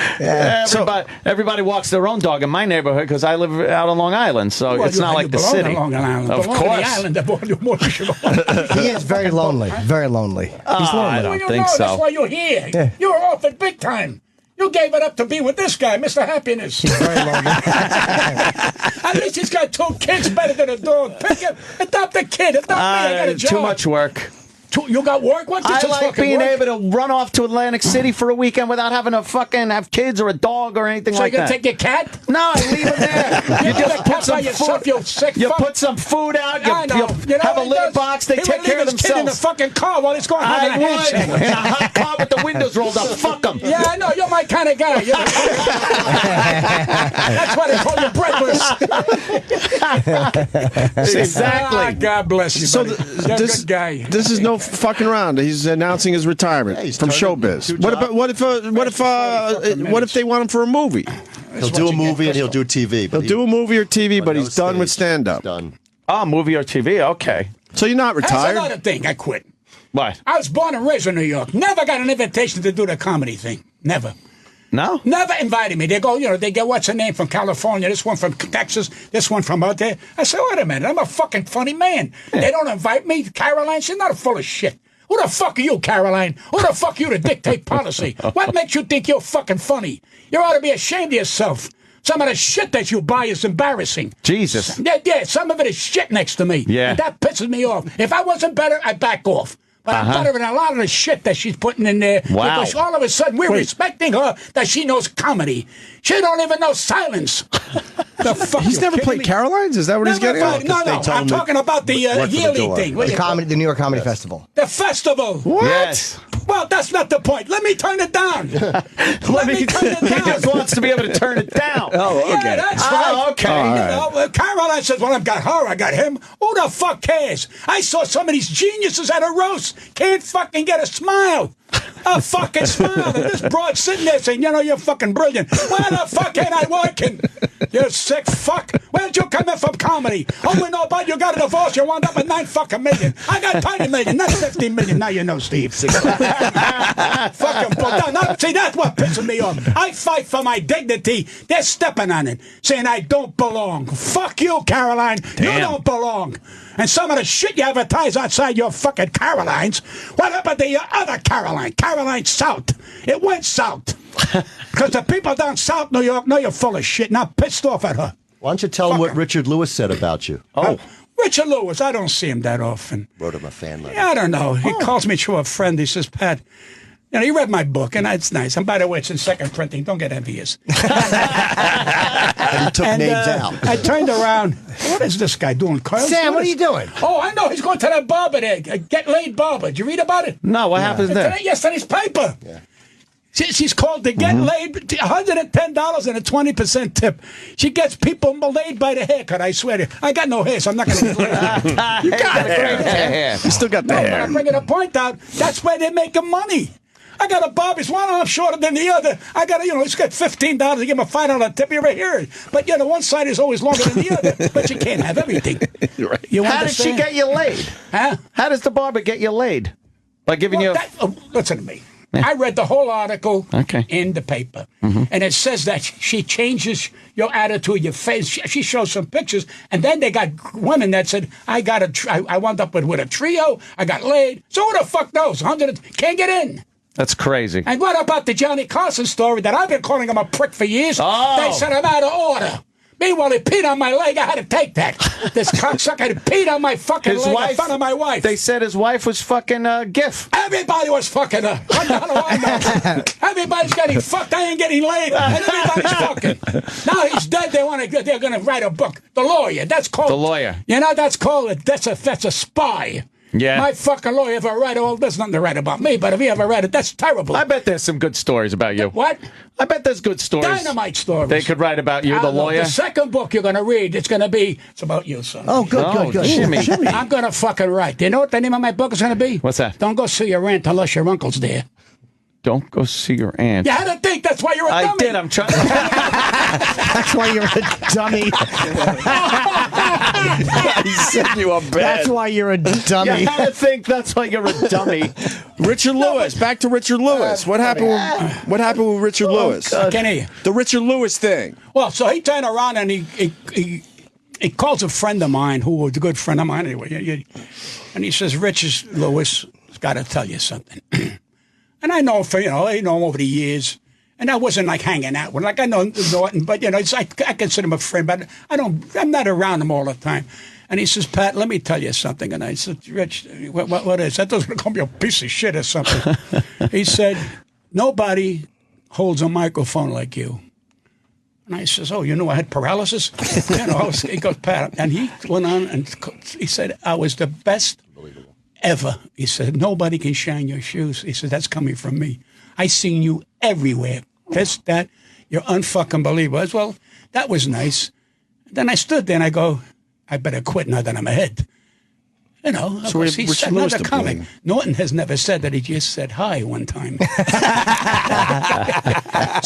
Everybody walks their own dog in my neighborhood because I live out on Long Island, so Well, it's not like the belong city. on Long Island. Of Belong on course. the island, the more you should belong. He is very lonely. Very lonely. He's I lonely. don't You think know, so. That's why you're here. Yeah. You're orphaned big time. You gave it up to be with this guy, Mr. Happiness. Very lonely. At least he's got 2 kids better than a dog. Pick him. Adopt a kid. Adopt me. I got a job. Too much work. You got work? What's I this like fucking being work? able to run off to Atlantic City for a weekend without having to fucking have kids or a dog or anything So like you gonna that. take your cat? No, I leave him there. You got a cat by yourself, you sick You fuck. put some food out. You, I know. you You know have a what he litter does? box. They He take would care of leave his kid in the themselves. fucking car while he's going having I a hand would. sandwich. In a hot car with the windows rolled up. Fuck them. Yeah, I know. You're my kind of guy. That's why they call you breathless. Exactly. Ah, God bless you, So buddy. You're a good guy. this is no fucking around. He's announcing his retirement Yeah, he's from turned showbiz. two What jobs. if they want him for a movie? He'll do a movie and he'll do TV. He'll do a movie or TV, but no he's done with stage. stand-up. Done. Oh, movie or TV? Okay. So you're not That's retired? another thing. I quit. What? I was born and raised in New York. Never got an invitation to do the comedy thing. Never. No? Never invited me. They go, they get what's her name from California, this one from Texas, this one from out there. I said, wait a minute, I'm a fucking funny man. They don't invite me. Caroline, she's not full of shit. Who the fuck are you, Caroline? Who the fuck are you to dictate policy? What makes you think you're fucking funny? You ought to be ashamed of yourself. Some of the shit that you buy is embarrassing. Jesus. Yeah, some of it is shit next to me. Yeah. And that pisses me off. If I wasn't better, I'd back off. But I'm better than a lot of the shit that she's putting in there. Wow. Because all of a sudden we're respecting her that she knows comedy. She don't even know silence. The fuck He's you never kidding played me? Caroline's? Is that what he's Never getting played- at? No, I'm talking about the work for the yearly door. thing. What do you call it? The New York Comedy Festival. The festival. What? Yes. Well, that's not the point. Let me turn it down. Let me turn it He down. just wants to be able to turn it down. Oh, okay. Yeah, that's Oh, right. okay. All You right. know, Caroline says, well, I've got her, I got him. Who the fuck cares? I saw some of these geniuses at a roast. Can't fucking get a smile. A fucking smile. And this broad sitting there saying, you're fucking brilliant. Why the fuck ain't I working? You sick fuck. Where'd you come in from comedy? Oh, we know about you got a divorce. You wound up with 9 fucking million. I got 20 million, not 15 million. Now you know, Steve. Fucking put down. Now, see, that's what pisses me off. I fight for my dignity. They're stepping on it, saying I don't belong. Fuck you, Caroline. You Damn. don't belong. And some of the shit you advertise outside your fucking Carolines, what happened to your other Caroline? Caroline South. It went south. Because the people down South New York know you're full of shit, and I'm pissed off at her. Why don't you tell him Fuck what him. Richard Lewis said about you? Oh. Richard Lewis, I don't see him that often. Wrote him a fan letter. Yeah, I don't know. He calls me through a friend. He says, Pat, he read my book, and it's nice. And by the way, it's in second printing. Don't get envious. And he took names out. I turned around. What is this guy doing, Carl? Sam, what are you doing? Oh, I know. He's going to that barber there. Get laid barber. Did you read about it? No, what happens there? Yesterday's paper. Yeah. She's called to get laid, $110 and a 20% tip. She gets people laid by the haircut, I swear to you. I got no hair, so I'm not going to get laid. You got hair. You still got the No, but hair. I'm bringing a point out. That's where they're making money. I got a barber's one arm shorter than the other. I got he's got $15 to give him a $5 tip. You ever hear it? But one side is always longer than the other. But you can't have everything. Right. You How did she understand? get you laid? Huh? How does the barber get you laid? By giving you... Listen to me. I read the whole article Okay. in the paper, and it says that she changes your attitude, your face. She shows some pictures, and then they got women that said, "I wound up with a trio. I got laid." So who the fuck knows? 100 can't get in. That's crazy. And what about the Johnny Carson story that I've been calling him a prick for years? Oh. They said I'm out of order. Meanwhile, he peed on my leg. I had to take that. This cocksucker peed on my fucking leg in front of my wife. They said his wife was fucking GIF. Everybody was fucking her. What the hell do I know? Everybody's getting fucked. I ain't getting laid. And everybody's fucking. Now he's dead. They're going to write a book. The Lawyer. That's called. The Lawyer. That's called. That's a spy. Yeah. My fucking lawyer ever read it? Well, there's nothing to write about me, but if he ever read it, that's terrible. I bet there's some good stories about you. What? I bet there's good stories. Dynamite stories. They could write about you, the lawyer. The second book you're going to read, it's about you, son. Oh, good. Jimmy. I'm going to fucking write. Do you know what the name of my book is going to be? What's that? Don't go see your aunt unless your uncle's there. Don't go see your aunt. You had to think that's why you're a dummy. I did. I'm trying. That's why you're a dummy. He sent you a bed. That's why you're a dummy. You had to think that's why you're a dummy. Richard Lewis. Back to Richard Lewis. What happened? What happened with Richard Lewis? I can't hear you. The Richard Lewis thing. Well, so he turned around and he calls a friend of mine who was a good friend of mine anyway. And he says, Richard Lewis has got to tell you something. And I know I know him over the years. And I wasn't like hanging out with him. Like I know Norton, but I consider him a friend, but I'm not around him all the time. And he says, Pat, let me tell you something. And I said, Rich, what is that? Doesn't call me a piece of shit or something. He said, nobody holds a microphone like you. And I says, oh, I had paralysis? He goes, Pat. And he went on and he said, I was the best ever. He said, nobody can shine your shoes. He said, that's coming from me. I seen you everywhere. This, that, you're unfucking believable. I said, well, that was nice. Then I stood there and I go, I better quit now that I'm ahead. You know, of course, he said another comic. Norton has never said that. He just said hi one time. So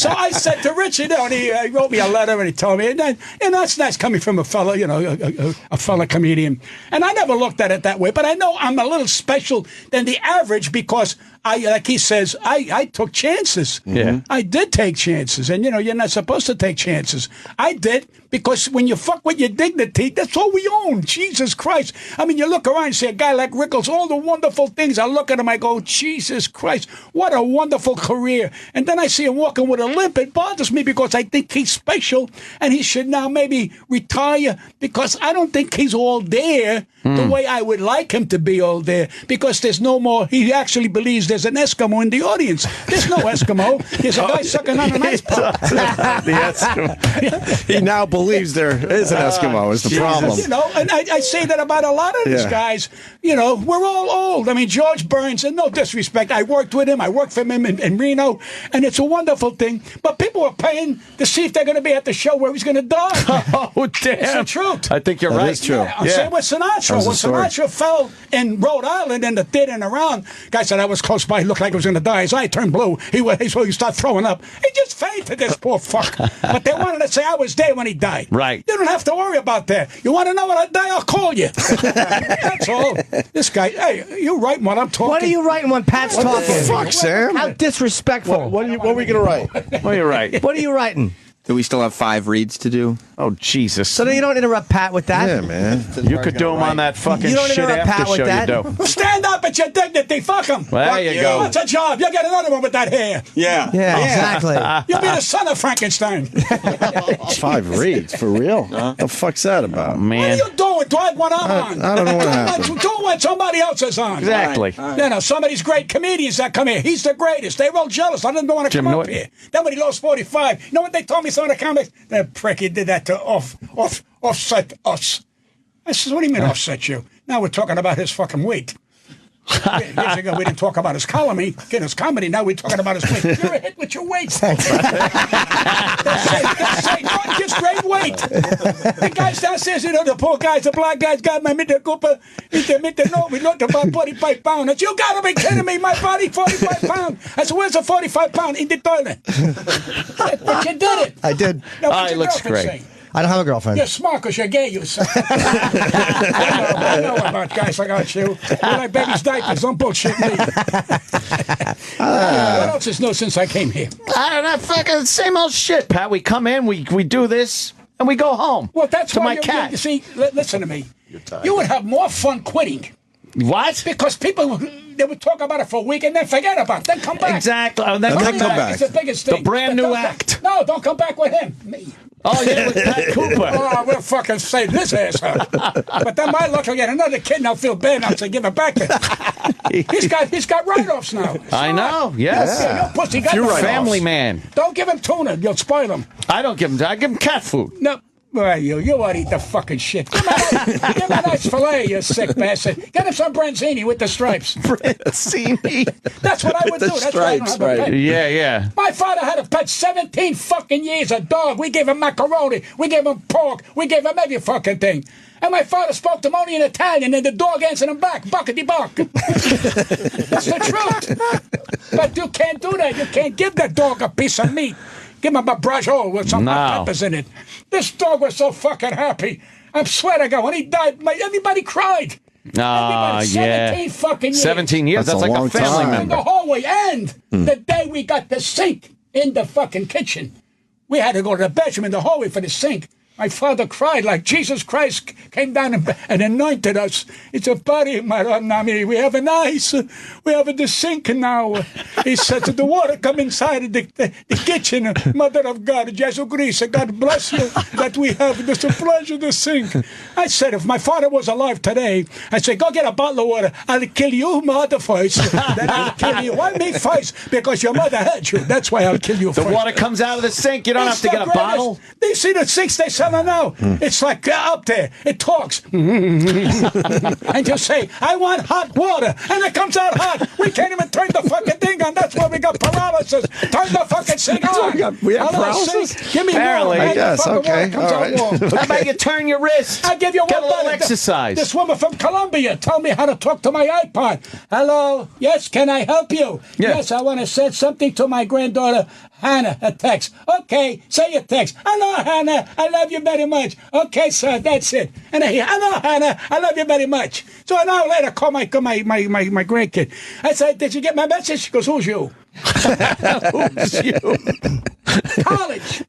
I said to Richard, and he wrote me a letter, and he told me, and that's nice coming from a fellow, a fellow comedian. And I never looked at it that way, but I know I'm a little special than the average because like he says, I took chances. Yeah. I did take chances, and you're not supposed to take chances. I did because when you fuck with your dignity, that's all we own. Jesus Christ! I mean, you look around and see a guy like Rickles, all the wonderful things. I look at him, I go, Jesus Christ, what a wonderful career. And then I see him walking with a limp. It bothers me because I think he's special, and he should now maybe retire because I don't think he's all there the way I would like him to be all there because there's no more. He actually believes there's an Eskimo in the audience. There's no Eskimo. There's a guy sucking on an ice pop. The Eskimo. He now believes there is an Eskimo. Is the problem? And I say that about a lot of these guys. We're all old. I mean, George Burns, and no disrespect, I worked with him. I worked for him in Reno, and it's a wonderful thing. But people are paying to see if they're going to be at the show where he's going to die. Oh, damn. It's the truth. I think you're That right. is true. I'm saying with Sinatra. When Sinatra fell in Rhode Island in the theater and around, guy said I was close by. He looked like he was going to die. His eye turned blue. He started throwing up. He just fainted, this poor fuck. But they wanted to say I was there when he died. Right. You don't have to worry about that. You want to know when I die? I'll call you. That's all. This guy, hey, you writing what I'm talking. What are you writing when Pat's talking? What the fuck, Sam? How disrespectful. What are we going to write? Well, you're right. What are you writing? Do we still have 5 reads to do? Oh, Jesus. So then you don't interrupt Pat with that? Yeah, man. You could do him on that fucking You don't shit interrupt after Pat with show that? you do. Stand up at your dignity. Fuck him. Well, there you go. What's a job? You get another one with that hair. Yeah. Yeah, exactly. You'll be the son of Frankenstein. 5 reads for real. What the fuck's that about? What are Man. you doing? Do I have one on? I don't know what happened. Do what somebody else is on. Exactly. Some of these great comedians that come here, he's the greatest. They were all jealous. I didn't want to Jim come up Norton. here. Then when he lost 45, you know what they told me, some of the comics? That prick, he did that to offset us. I said, what do you mean offset you? Now we're talking about his fucking weight. Years ago, we didn't talk about his comedy. Now we're talking about his weight. You're a hit with your weight. That's just great weight. The guys downstairs, the poor guys, the black guys got my Mr. Cooper. We looked about 45 pounds. I said, you gotta be kidding me, my body, 45 pounds. I said, where's the 45 pound? In the toilet. But you did it. I did. Now, what's He your looks girlfriend great. say? I don't have a girlfriend. You're smart because you're gay, you son. I know about guys like you. You like baby's diapers. Don't bullshit me. What else is new since I came here? I don't know. Fucking same old shit, Pat. We come in, we do this, and we go home. Well, that's to why my you cat. see, listen to me. You would have more fun quitting. What? Because people, they would talk about it for a week and then forget about it. Then come back. Exactly. Oh, then Coming come back. It's the biggest thing. The brand new Don't act. No, don't come back with him. Me. Oh, yeah, with Pat Cooper. Oh, we'll fucking save this asshole. But then my luck will get another kid and I'll feel bad and I'll say, give it back to him. He's got write-offs now. I know, yes. Yeah, your pussy got write-offs. Family man. Don't give him tuna. You'll spoil him. I don't give him. I give him cat food. No. Well, you ought to eat the fucking shit. Give him a nice filet, you sick bastard. Get him some branzini with the stripes. Branzini. That's what I would do. That's why I don't have a pet. Yeah. My father had a pet 17 fucking years, a dog. We gave him macaroni. We gave him pork. We gave him every fucking thing. And my father spoke to him only in Italian, and the dog answered him back, buckety-buck. That's the truth. But you can't do that. You can't give that dog a piece of meat. Give him a brajol with some hot peppers in it. This dog was so fucking happy. I swear to God, when he died, everybody cried. Ah, 17 fucking years. 17 years. That's That's a like long a family time. In the member. hallway, and the day we got the sink in the fucking kitchen, we had to go to the bedroom in the hallway for the sink. My father cried like Jesus Christ came down and anointed us. It's a body, Maranami. We have an ice. We have the sink now. He said, the water come inside the kitchen. Mother of God, Jesus Christ, God bless you that we have the supply of the sink. I said, if my father was alive today, I'd say, go get a bottle of water. I'll kill you, mother, first. Then I'll kill you. Why me first? Because your mother had you. That's why I'll kill you The first. water comes out of the sink. You don't have to get a bottle. They see the sinks they sell No. It's like up there. It talks. And you say, I want hot water. And it comes out hot. We can't even turn the fucking thing on. That's why we got paralysis. Turn the fucking thing on. We have paralysis? Give me Apparently. warm. I guess. Okay. All right. How about you turn your wrist? I give you Get a one little better. exercise. This woman from Colombia told me how to talk to my iPod. Hello. Yes, can I help you? Yeah. Yes, I want to send something to my granddaughter, Hannah, a text. Okay, say your text. Hello, Hannah. I love you very much. Okay, sir, that's it. And I hear, hello, Hannah. I love you very much. So an hour later, I call my grandkid. I said, did you get my message? She goes, who's you? Who's you? College.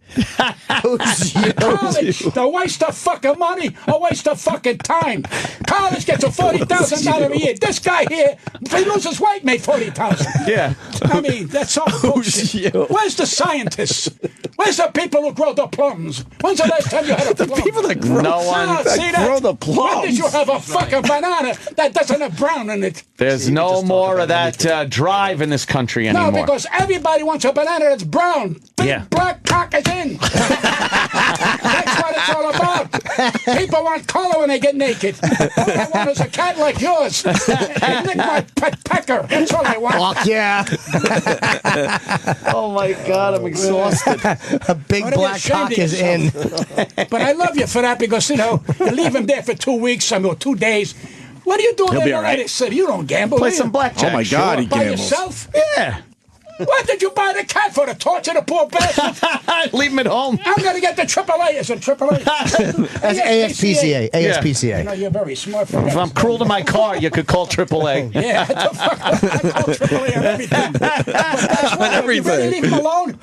Who's you? College. A waste of fucking money. A waste of fucking time. College gets a $40,000 a year. This guy here, if he loses weight, made $40,000. Yeah. I mean, that's all bullshit. you? Where's the scientists? Where's the people who grow the plums? When's the last time you had a plum? The people that grow, No one- See that? grow the plums. When did you have a fucking banana that doesn't have brown in it? There's no more of that drive in this country anymore. No, because everybody wants a banana that's brown. Big Yeah. black cock is in. That's what it's all about. People want color when they get naked. All I want is a cat like yours. And lick my pet pecker. That's all I want. Fuck yeah. Oh my God, I'm exhausted. A big Why don't you black ashamed cock of is in. yourself? But I love you for that because, you leave him there for 2 weeks or 2 days. What are you doing He'll in be all right. Atlantic City? You don't gamble. Play do some you? blackjack. Oh my God, he By gambles. yourself? Yeah. What did you buy the cat for? To torture the poor bastard? Leave him at home. I'm going to get the AAA. Is it AAA? That's ASPCA. You ASPCA. know, you're very smart for If I'm cruel to my car, you could call AAA. Yeah, I call AAA on everything. But that's why you really everything. leave him alone.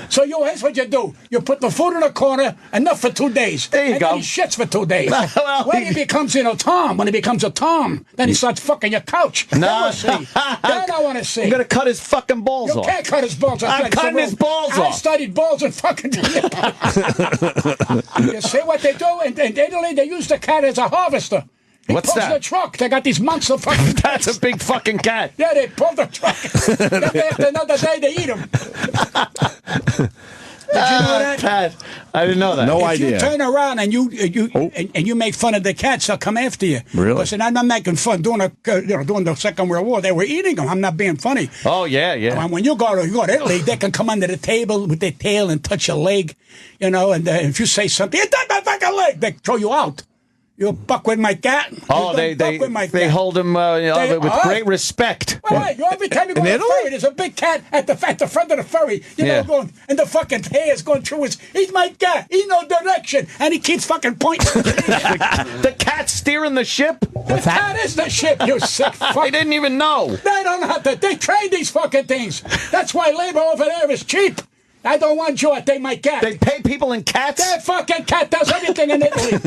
So here's what you do. You put the food in a corner, enough for 2 days. There you and go. Then he shits for 2 days. Well, when he becomes, Tom, when he becomes a Tom, then he starts fucking your couch. Then we'll see. Then I want to see. I'm going to cut his fucking balls You off. can't cut his balls off. I'm That's cutting the his rule. balls I off. studied balls and fucking. You see what they do? In Italy, they use the cat as a harvester. He What's pulls that? the truck. They got these monster fucking cats. That's a big fucking cat. Yeah, they pull the truck. Then after another day, they eat them. Did you know that? Pat, I didn't know that. No If idea. you turn around and you make fun of the cats, they'll come after you. Really? Listen, I'm not making fun. During the Second World War, they were eating them. I'm not being funny. Oh, yeah, yeah. When you go to Italy, they can come under the table with their tail and touch your leg, and if you say something, you touch my fucking leg, they throw you out. You buck with my cat. Oh, they hold him with great respect. Wait, every time you go In to the Italy? ferry, there's a big cat at the front of the ferry. Yeah. Going, and the fucking hair is going through his. He's my cat. He's no direction, and he keeps fucking pointing. The cat's steering the ship? The cat is the ship. You sick fuck. I didn't even know. They don't have to. They train these fucking things. That's why labor over there is cheap. I don't want you to take my cat. They pay people in cats? That fucking cat does everything in Italy.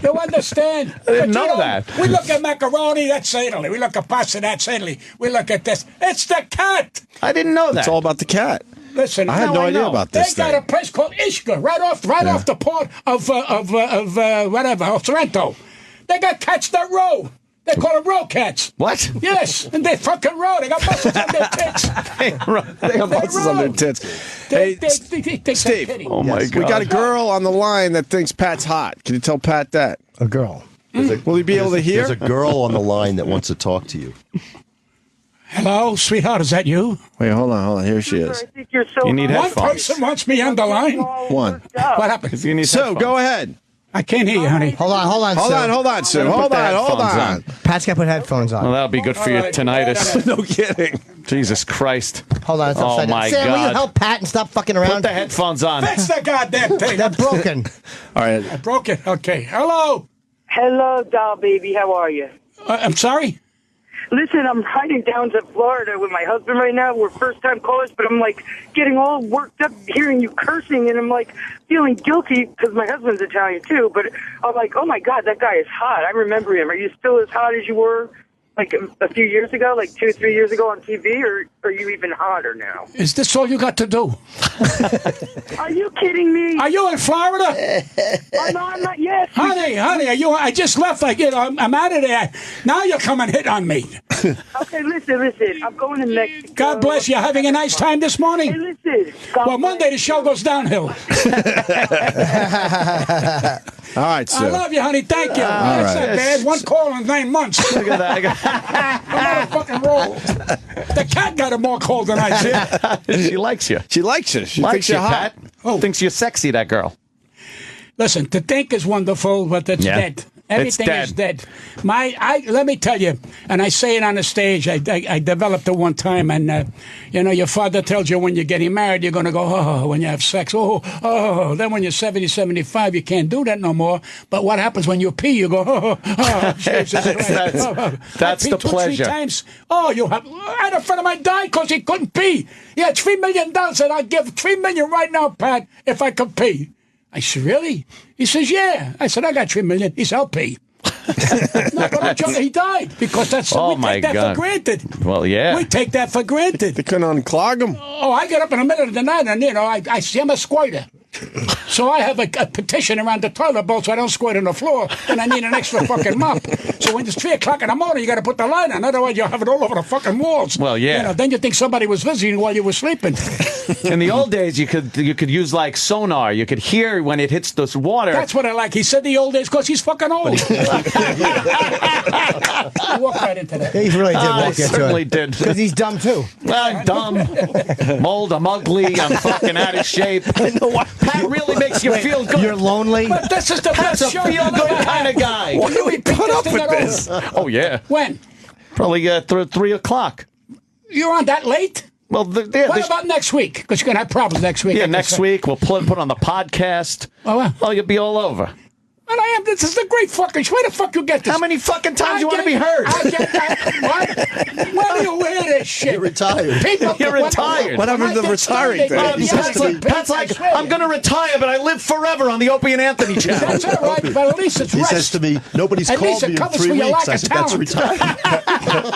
You understand? I didn't know that. We look at macaroni, that's Italy. We look at pasta, that's Italy. We look at this. It's the cat. I didn't know that. It's all about the cat. Listen, I had no idea about this They got thing. a place called Ischia right off the port of Sorrento. They got cats that row. They call them row cats. What? Yes, and they fucking row. They got muscles on their tits. They have muscles on their tits. Hey, Steve. Oh, my God. We got a girl on the line that thinks Pat's hot. Can you tell Pat that? A girl. Will he be able to hear? There's a girl on the line that wants to talk to you. Hello, sweetheart, is that you? Wait, hold on. Here she is. I think you're so You need One headphones. person wants me on the line. One. What happened? If you need So, headphones. go ahead. I can't hear you, honey. Hold on, Sue. Hold on, Sue. Put Hold the on. headphones on. Pat's got to put headphones on. Well, that'll be good for your All right. tinnitus. No kidding. Jesus Christ. Hold on, it's Oh, upside down. my Sam, will you God. help Pat and stop fucking Put around? the headphones on. Fix the goddamn thing. They're broken. All right. I broke it. Okay. Hello. Hello, doll baby. How are you? I'm sorry? Listen, I'm riding down to Florida with my husband right now. We're first-time callers, but I'm, getting all worked up hearing you cursing, and I'm, feeling guilty because my husband's Italian, too. But I'm like, oh, my God, that guy is hot. I remember him. Are you still as hot as you were, a few years ago, 2 or 3 years ago on TV, or are you even hotter now? Is this all you got to do? Are you kidding me? Are you in Florida? Oh, no, I'm not. Yes, Honey, Hey, honey, I just left. I'm out of there. Now you're coming hit on me. Okay, listen. I'm going to Mexico. God bless you. Having a nice time this morning? Hey, listen. Well, Monday the show goes downhill. All right, sir. I love you, honey. Thank you. That's not bad. One call in 9 months. Look at that. I'm on a fucking roll. The cat got a more call than I did. She likes you. She likes you. She Likes thinks you, you're hot. Pat. Thinks you're sexy, that girl. Listen, to think is wonderful, but it's dead. Everything is dead. Let me tell you, and I say it on the stage. I developed it one time, and your father tells you when you're getting married, you're going to go, when you have sex, Then when you're 70, 75, you can't do that no more. But what happens when you pee? You go, Jesus Christ. That's the pleasure. 2-3 times. I had a friend of mine died because he couldn't pee. He had $3 million, and I'd give $3 million right now, Pat, if I could pee. I said, really? He says, yeah. I said, I got $3 million. He said, I'll pay. No, but I'm joking. He died because we take that for granted. Well, yeah. We take that for granted. They couldn't unclog them. Oh, I get up in the middle of the night and, I see I'm a squirter. So I have a petition around the toilet bowl so I don't squirt on the floor, and I need an extra fucking mop. So when it's 3 o'clock in the morning, you got to put the light on. Otherwise, you'll have it all over the fucking walls. Well, yeah. Then you think somebody was visiting while you were sleeping. In the old days, you could use like sonar. You could hear when it hits this water. That's what I like. He said the old days because he's fucking old. He walked right into that. He really did walk into it. Certainly did. Because he's dumb, too. I'm dumb. Mold, I'm ugly. I'm fucking out of shape. I know what. That really makes you feel good. You're lonely. But this is the Pat's best a show. feel-good kind of guy. Why do we put up with this? Oh, yeah. When? Probably 3 o'clock. You're on that late? Well, What about next week? Because you're going to have problems next week. Yeah, next week we'll put on the podcast. Oh, you'll be all over. And I am. This is a great fucking show. Where the fuck you get this? How many fucking times you want to be heard? What? Where do you wear this shit? You're retired. You're retired. What happened to the retiring thing? Pat's like, I'm going to retire, but I live forever on the Opie and Anthony channel. That's all right, but at least it's He rest. says to me, nobody's At least called it me in covers 3 for your weeks. lack I of said, that's talent.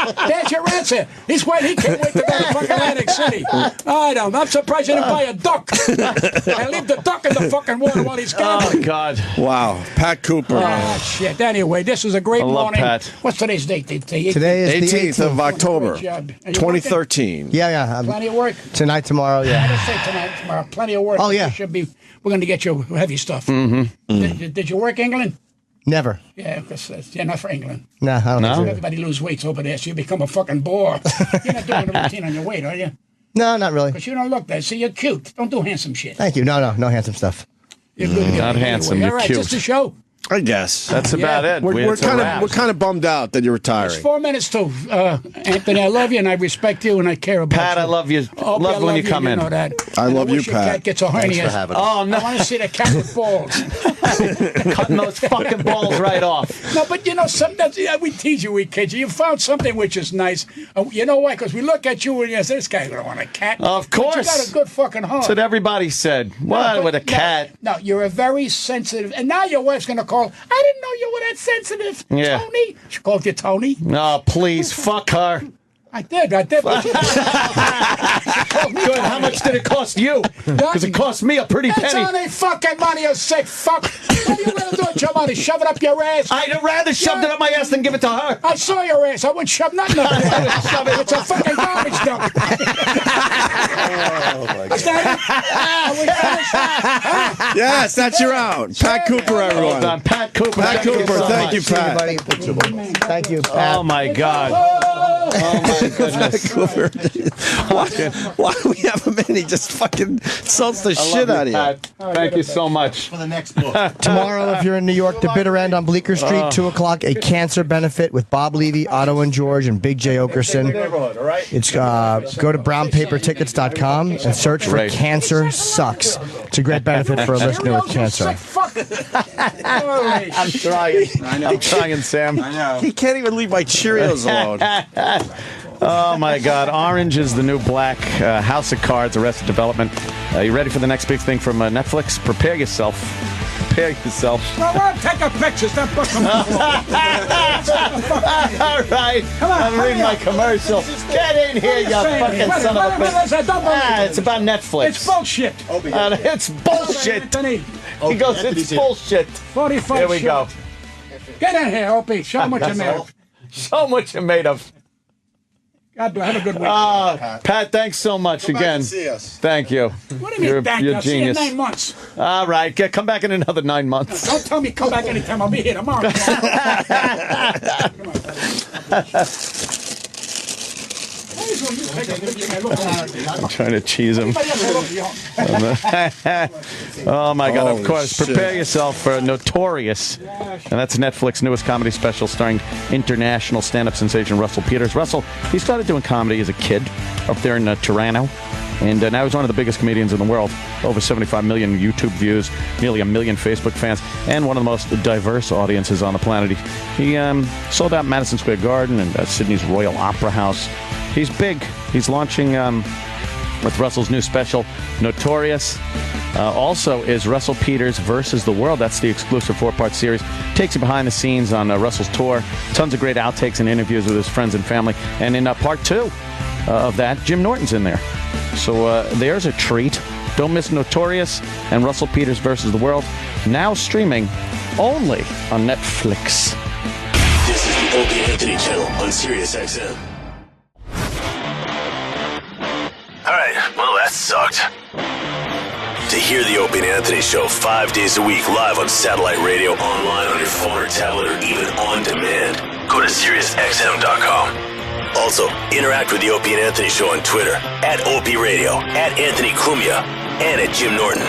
retired. There's your answer. He's waiting. He can't wait to go to fucking Atlantic City. I don't. I'm surprised you didn't buy a duck and leave the duck in the fucking water while he's gambling. Oh, God. Wow. Pat Cooper. Ah, shit. Anyway, this is a great love morning. Pat. What's today's date? Today is the 18th of October, Great job. Are you 2013. Yeah. Plenty of work. Tonight, tomorrow, I yeah. didn't say tonight, tomorrow. Plenty of work. Oh, yeah. We're going to get you heavy stuff. Mm-hmm. Did you work England? Never. Yeah, because you're not for England. No, I don't think so. Everybody lose weights over there, so you become a fucking bore. You're not doing a routine on your weight, are you? No, not really. Because you don't look that. See, you're cute. Don't do handsome shit. Thank you. No handsome stuff. You're good. Not handsome, you're All right, cute. just a show. I guess. That's about it. We're It's a wrap. kind of bummed out that you're It's retiring. 4 minutes to Anthony. I love you and I respect you and I care about Pat, you. I love you. Opie, Love when you come in. Know that. I And love you, wish your Pat. cat gets a Thanks hernia. for having us. Oh, no. I want to see the cat with balls. Cutting those fucking balls right off. No, but sometimes we tease you, we kid you. You found something which is nice. You know why? Because we look at you and you say, this guy don't want a cat. Of But course. you got a good fucking heart. That's what everybody said. What No, with a but cat? No, you're a very sensitive. And now your wife's going to call. I didn't know you were that sensitive. Yeah. Tony. She called you Tony. Oh, please, fuck her. I did. Good. How much did it cost you? Because it cost me a pretty It's penny. only fucking money, you sick fuck. What are you going to do with your money? Shove it up your ass? I'd rather shove it up my ass than give it to her. I saw your ass. I wouldn't shove nothing up your ass. It's a fucking garbage dump. Is that it? Yes, that's your out. Pat Cooper, Hold everyone. on. Pat Cooper. Pat Cooper, thank you, See you, Pat. buddy. Thank you, Pat. Oh, my God. Oh, my goodness. Why do we have him in? He just fucking insults the shit out of you. Pat. Thank you so much. For the next book. Tomorrow, if you're in New York, the Bitter End on Bleecker Street, 2 o'clock, a cancer benefit with Bob Levy, Otto and George, and Big J. Okerson. It's go to brownpapertickets.com and search for Right. Cancer Sucks. It's a great benefit for a listener with cancer. I'm trying. I'm trying, Sam. He can't even leave my Cheerios alone. Oh, my God. Orange is the new black. House of Cards, Arrested Development. You ready for the next big thing from Netflix? Prepare yourself. Prepare yourself. Well, we'll take a picture. Stop fucking. All right. I'm reading my commercial. Get in here, you fucking son of a bitch. It's about Netflix. It's bullshit. It's bullshit. He goes, it's bullshit. 45 Here we go. shows. Get in here, Opie. Show them what you're made of. Show him what you're made of. God bless. Have a good week. Pat, thanks so much again. See us. Thank you. What do you mean, thank you? You're I'll see you in genius. 9 months. All right, come back in another 9 months. Don't tell me come back anytime. I'll be here tomorrow. I'm trying to cheese him. Oh, my God, of course. shit. Prepare yourself for Notorious. And that's Netflix's newest comedy special starring international stand-up sensation Russell Peters. Russell, he started doing comedy as a kid up there in Toronto. And now he's one of the biggest comedians in the world. Over 75 million YouTube views, nearly 1 million Facebook fans, and one of the most diverse audiences on the planet. He sold out Madison Square Garden and Sydney's Royal Opera House. He's big. He's launching with Russell's new special, Notorious. Also is Russell Peters versus the World. That's the exclusive 4-part series. Takes you behind the scenes on Russell's tour. Tons of great outtakes and interviews with his friends and family. And in part 2 of that, Jim Norton's in there. So there's a treat. Don't miss Notorious and Russell Peters versus the World. Now streaming only on Netflix. This is the Opie and Anthony channel on Sirius XM. All right, well, that sucked. To hear the Opie and Anthony show 5 days a week live on satellite radio, online on your phone or tablet, or even on demand, go to SiriusXM.com. Also, interact with the Opie and Anthony show on Twitter, @Opie Radio, @Anthony Cumia, and @Jim Norton.